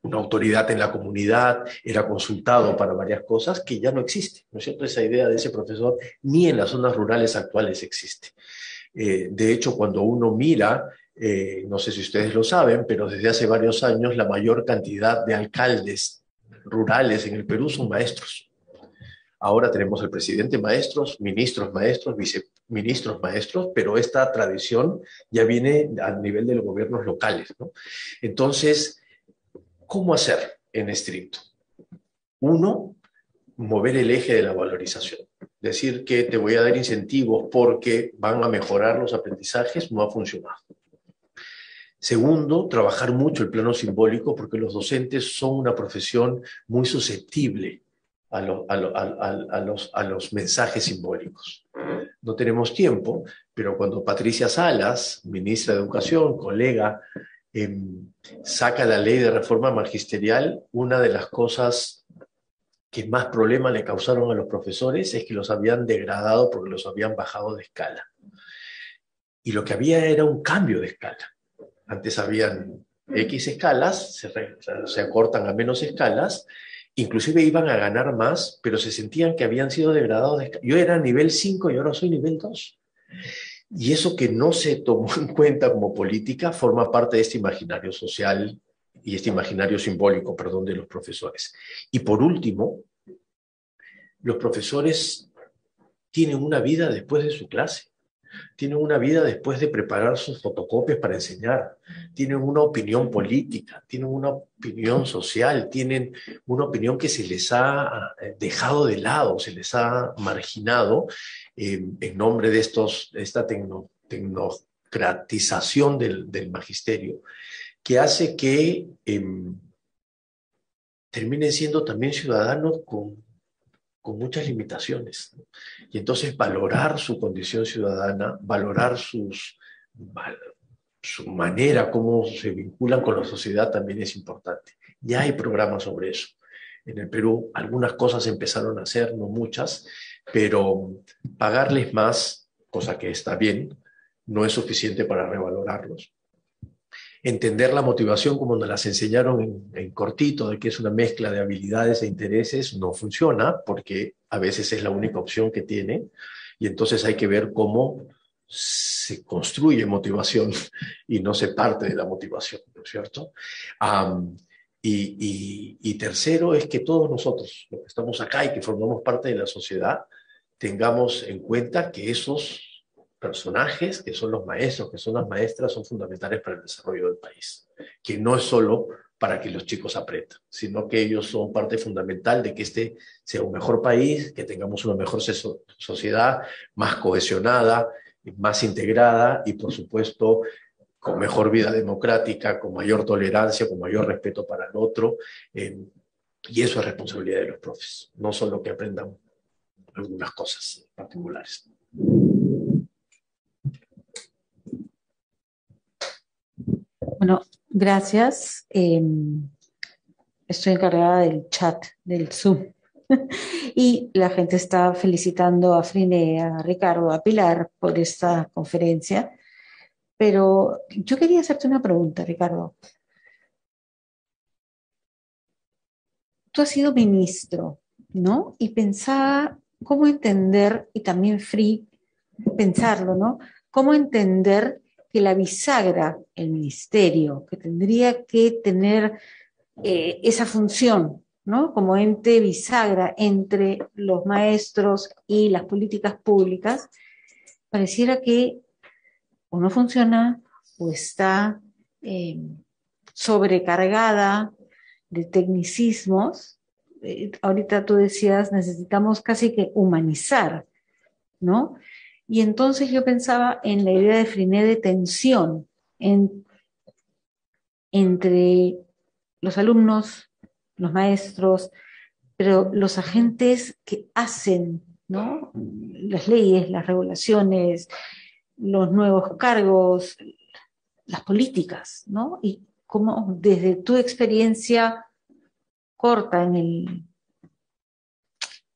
una autoridad en la comunidad, era consultado para varias cosas, que ya no existe, ¿no es cierto? Esa idea de ese profesor ni en las zonas rurales actuales existe. De hecho, cuando uno mira, no sé si ustedes lo saben, pero desde hace varios años la mayor cantidad de alcaldes rurales en el Perú son maestros. Ahora tenemos el presidente maestros, ministros maestros, viceministros maestros, pero esta tradición ya viene a nivel de los gobiernos locales, ¿no? Entonces, ¿cómo hacer en estricto? Uno, mover el eje de la valorización. Decir que te voy a dar incentivos porque van a mejorar los aprendizajes no ha funcionado. Segundo, trabajar mucho el plano simbólico porque los docentes son una profesión muy susceptible a los mensajes simbólicos. No tenemos tiempo, pero cuando Patricia Salas, ministra de Educación, colega, saca la ley de reforma magisterial, una de las cosas que más problemas le causaron a los profesores es que los habían degradado porque los habían bajado de escala. y lo que había era un cambio de escala. Antes habían X escalas, se acortan a menos escalas, inclusive iban a ganar más, pero se sentían que habían sido degradados. Yo era nivel 5 y ahora soy nivel 2. Y eso que no se tomó en cuenta como política forma parte de este imaginario social y este imaginario simbólico, perdón, de los profesores. Y por último, los profesores tienen una vida después de su clase. Tienen una vida después de preparar sus fotocopias para enseñar, tienen una opinión política, tienen una opinión social, tienen una opinión que se les ha dejado de lado, se les ha marginado en nombre de esta tecnocratización del magisterio, que hace que terminen siendo también ciudadanos con muchas limitaciones, ¿no? Y entonces valorar su condición ciudadana, valorar su manera, cómo se vinculan con la sociedad también es importante. Ya hay programas sobre eso. En el Perú algunas cosas empezaron a hacer, no muchas, pero pagarles más, cosa que está bien, no es suficiente para revalorarlos. Entender la motivación como nos las enseñaron en cortito, de que es una mezcla de habilidades e intereses, no funciona porque a veces es la única opción que tiene y entonces hay que ver cómo se construye motivación y no se parte de la motivación, ¿no es cierto? Y tercero es que todos nosotros, los que estamos acá y que formamos parte de la sociedad, tengamos en cuenta que esos personajes, que son los maestros, que son las maestras, son fundamentales para el desarrollo del país. Que no es solo para que los chicos aprendan, sino que ellos son parte fundamental de que este sea un mejor país, que tengamos una mejor sociedad, más cohesionada, más integrada y, por supuesto, con mejor vida democrática, con mayor tolerancia, con mayor respeto para el otro. Y eso es responsabilidad de los profes, no solo que aprendan algunas cosas particulares. Bueno, gracias. Estoy encargada del chat, del Zoom. Y la gente está felicitando a Frine, a Ricardo, a Pilar por esta conferencia. Pero yo quería hacerte una pregunta, Ricardo. Tú has sido ministro, ¿no? Y pensaba cómo entender, y también Free, pensarlo, ¿no? Cómo entender que la bisagra, el ministerio, que tendría que tener esa función, ¿no? Como ente bisagra entre los maestros y las políticas públicas, pareciera que o no funciona o está sobrecargada de tecnicismos. Ahorita tú decías, necesitamos casi que humanizar, ¿no? Y entonces yo pensaba en la idea de Friné de tensión entre los alumnos, los maestros, pero los agentes que hacen, ¿no? Las leyes, las regulaciones, los nuevos cargos, las políticas, ¿no? Y cómo desde tu experiencia corta en el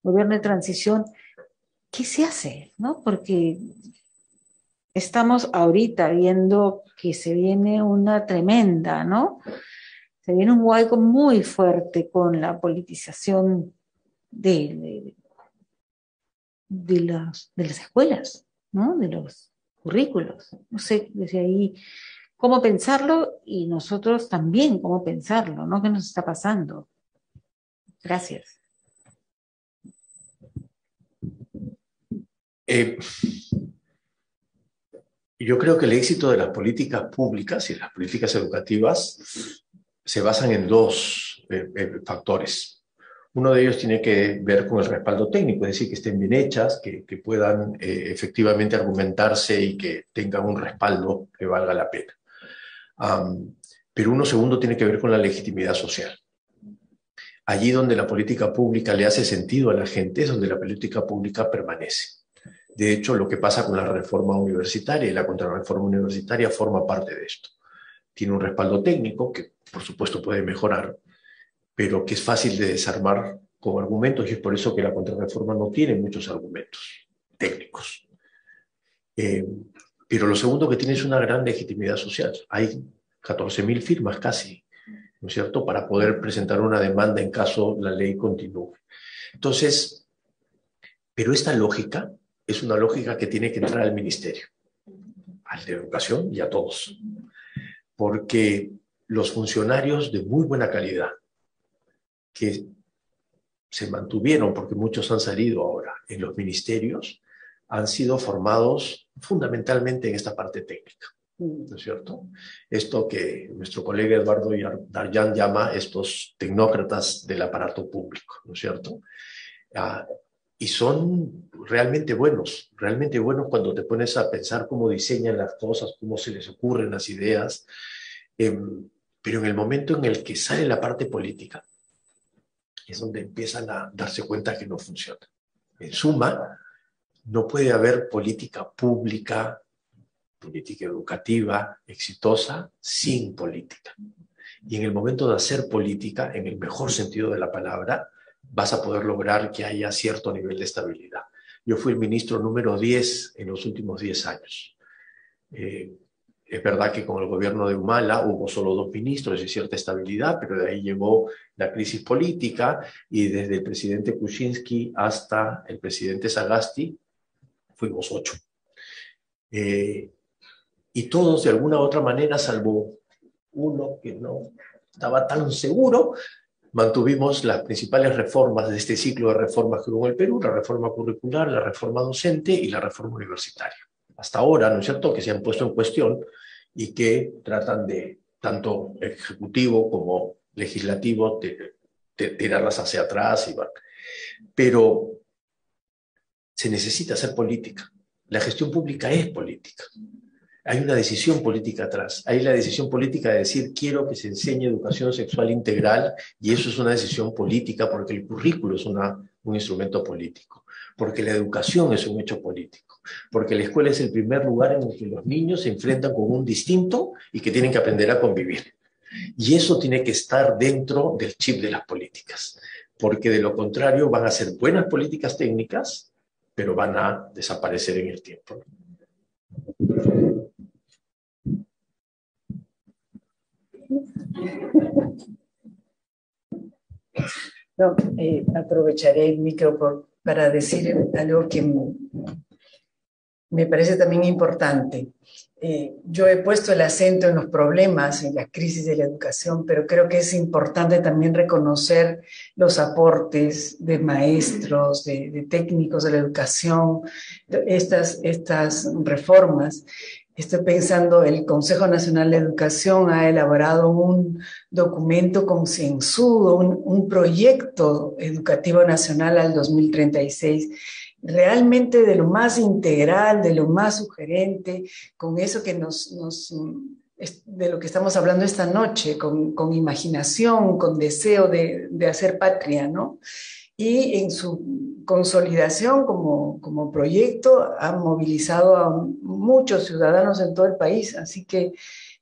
gobierno de transición, ¿qué se hace? ¿No? Porque estamos ahorita viendo que se viene una tremenda, ¿no? Se viene un huaico muy fuerte con la politización de las escuelas, ¿no? De los currículos. No sé, desde ahí, cómo pensarlo y nosotros también cómo pensarlo, ¿no? ¿Qué nos está pasando? Gracias. Yo creo que el éxito de las políticas públicas y las políticas educativas se basan en dos factores. Uno de ellos tiene que ver con el respaldo técnico, es decir, que estén bien hechas, que puedan efectivamente argumentarse y que tengan un respaldo que valga la pena. Pero uno segundo tiene que ver con la legitimidad social. Allí donde la política pública le hace sentido a la gente es donde la política pública permanece. De hecho, lo que pasa con la reforma universitaria y la contrarreforma universitaria forma parte de esto. Tiene un respaldo técnico que, por supuesto, puede mejorar, pero que es fácil de desarmar con argumentos, y es por eso que la contrarreforma no tiene muchos argumentos técnicos. Pero lo segundo que tiene es una gran legitimidad social. Hay 14.000 firmas casi, ¿no es cierto?, para poder presentar una demanda en caso la ley continúe. Entonces, pero esta lógica es una lógica que tiene que entrar al ministerio, al de educación y a todos. Porque los funcionarios de muy buena calidad que se mantuvieron, porque muchos han salido ahora en los ministerios, han sido formados fundamentalmente en esta parte técnica, ¿no es cierto? Esto que nuestro colega Eduardo Daryan llama estos tecnócratas del aparato público, ¿no es cierto? Y son realmente buenos cuando te pones a pensar cómo diseñan las cosas, cómo se les ocurren las ideas, pero en el momento en el que sale la parte política, es donde empiezan a darse cuenta que no funciona. En suma, no puede haber política pública, política educativa exitosa sin política. Y en el momento de hacer política, en el mejor sentido de la palabra, vas a poder lograr que haya cierto nivel de estabilidad. Yo fui el ministro número 10 en los últimos 10 años. Es verdad que con el gobierno de Humala hubo solo 2 ministros y cierta estabilidad, pero de ahí llegó la crisis política y desde el presidente Kuczynski hasta el presidente Sagasti fuimos 8. Y todos de alguna u otra manera, salvo uno que no estaba tan seguro, mantuvimos las principales reformas de este ciclo de reformas que hubo en el Perú: la reforma curricular, la reforma docente y la reforma universitaria. Hasta ahora, ¿no es cierto?, que se han puesto en cuestión y que tratan de, tanto ejecutivo como legislativo, de tirarlas hacia atrás. Pero se necesita hacer política. La gestión pública es política. Hay una decisión política atrás. Hay la decisión política de decir: quiero que se enseñe educación sexual integral, y eso es una decisión política porque el currículo es un instrumento político, porque la educación es un hecho político, porque la escuela es el primer lugar en el que los niños se enfrentan con un distinto y que tienen que aprender a convivir. Y eso tiene que estar dentro del chip de las políticas, porque de lo contrario van a ser buenas políticas técnicas, pero van a desaparecer en el tiempo. No, aprovecharé el micro para decir algo que me parece también importante. Yo he puesto el acento en los problemas, en la crisis de la educación, pero creo que es importante también reconocer los aportes de maestros, de técnicos de la educación, estas reformas. Estoy pensando, el Consejo Nacional de Educación ha elaborado un documento concienzudo, un proyecto educativo nacional al 2036, realmente de lo más integral, de lo más sugerente, con eso que de lo que estamos hablando esta noche, con imaginación, con deseo de hacer patria, ¿no? Y en su consolidación como proyecto ha movilizado a muchos ciudadanos en todo el país, así que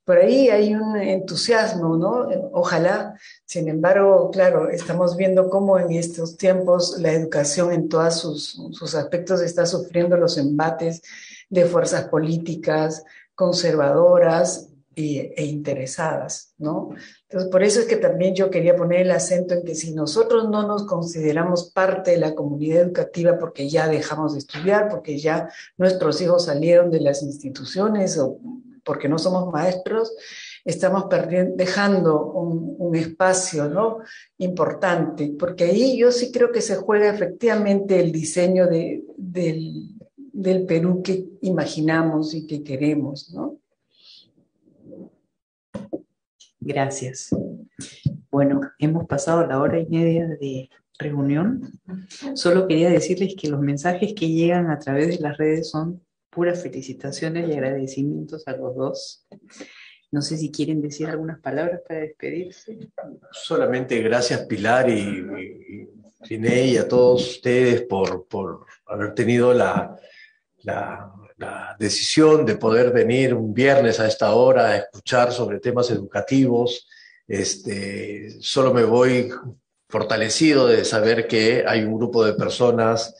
por ahí hay un entusiasmo, ¿no? Ojalá. Sin embargo, claro, estamos viendo cómo en estos tiempos la educación en todos sus aspectos está sufriendo los embates de fuerzas políticas conservadoras e interesadas, ¿no? Entonces, por eso es que también yo quería poner el acento en que si nosotros no nos consideramos parte de la comunidad educativa porque ya dejamos de estudiar, porque ya nuestros hijos salieron de las instituciones o porque no somos maestros, estamos dejando un espacio, ¿no?, importante, porque ahí yo sí creo que se juega efectivamente el diseño del Perú que imaginamos y que queremos, ¿no? Gracias. Bueno, hemos pasado la 1:30 de reunión. Solo quería decirles que los mensajes que llegan a través de las redes son puras felicitaciones y agradecimientos a los dos. No sé si quieren decir algunas palabras para despedirse. Solamente gracias, Pilar y René, y a todos ustedes por haber tenido la decisión de poder venir un viernes a esta hora a escuchar sobre temas educativos. Solo me voy fortalecido de saber que hay un grupo de personas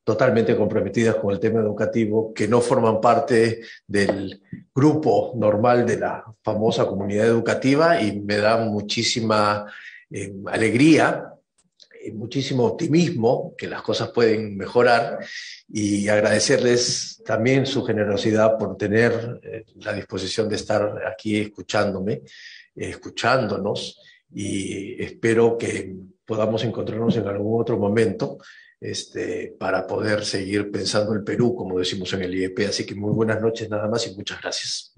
totalmente comprometidas con el tema educativo, que no forman parte del grupo normal de la famosa comunidad educativa, y me da muchísima alegría y muchísimo optimismo que las cosas pueden mejorar, y agradecerles también su generosidad por tener la disposición de estar aquí escuchándonos, y espero que podamos encontrarnos en algún otro momento para poder seguir pensando el Perú, como decimos en el IEP. Así que muy buenas noches nada más y muchas gracias.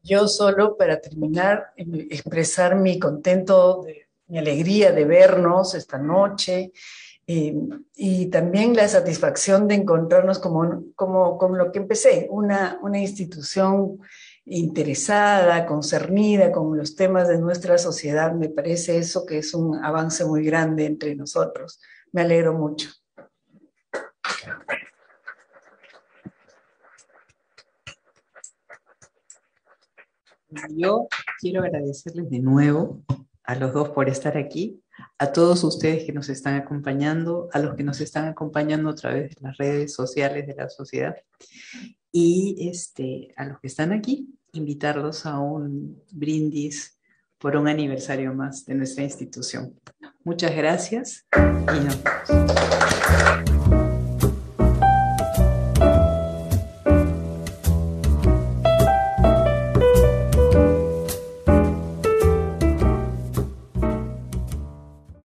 Yo solo, para terminar, expresar mi contento, mi alegría de vernos esta noche, y también la satisfacción de encontrarnos como lo que empecé, una institución interesada, concernida con los temas de nuestra sociedad. Me parece eso que es un avance muy grande entre nosotros. Me alegro mucho. Yo quiero agradecerles de nuevo a los dos por estar aquí, a todos ustedes que nos están acompañando, a los que nos están acompañando a través de las redes sociales de la sociedad, y a los que están aquí, invitarlos a un brindis por un aniversario más de nuestra institución. Muchas gracias y nos vemos.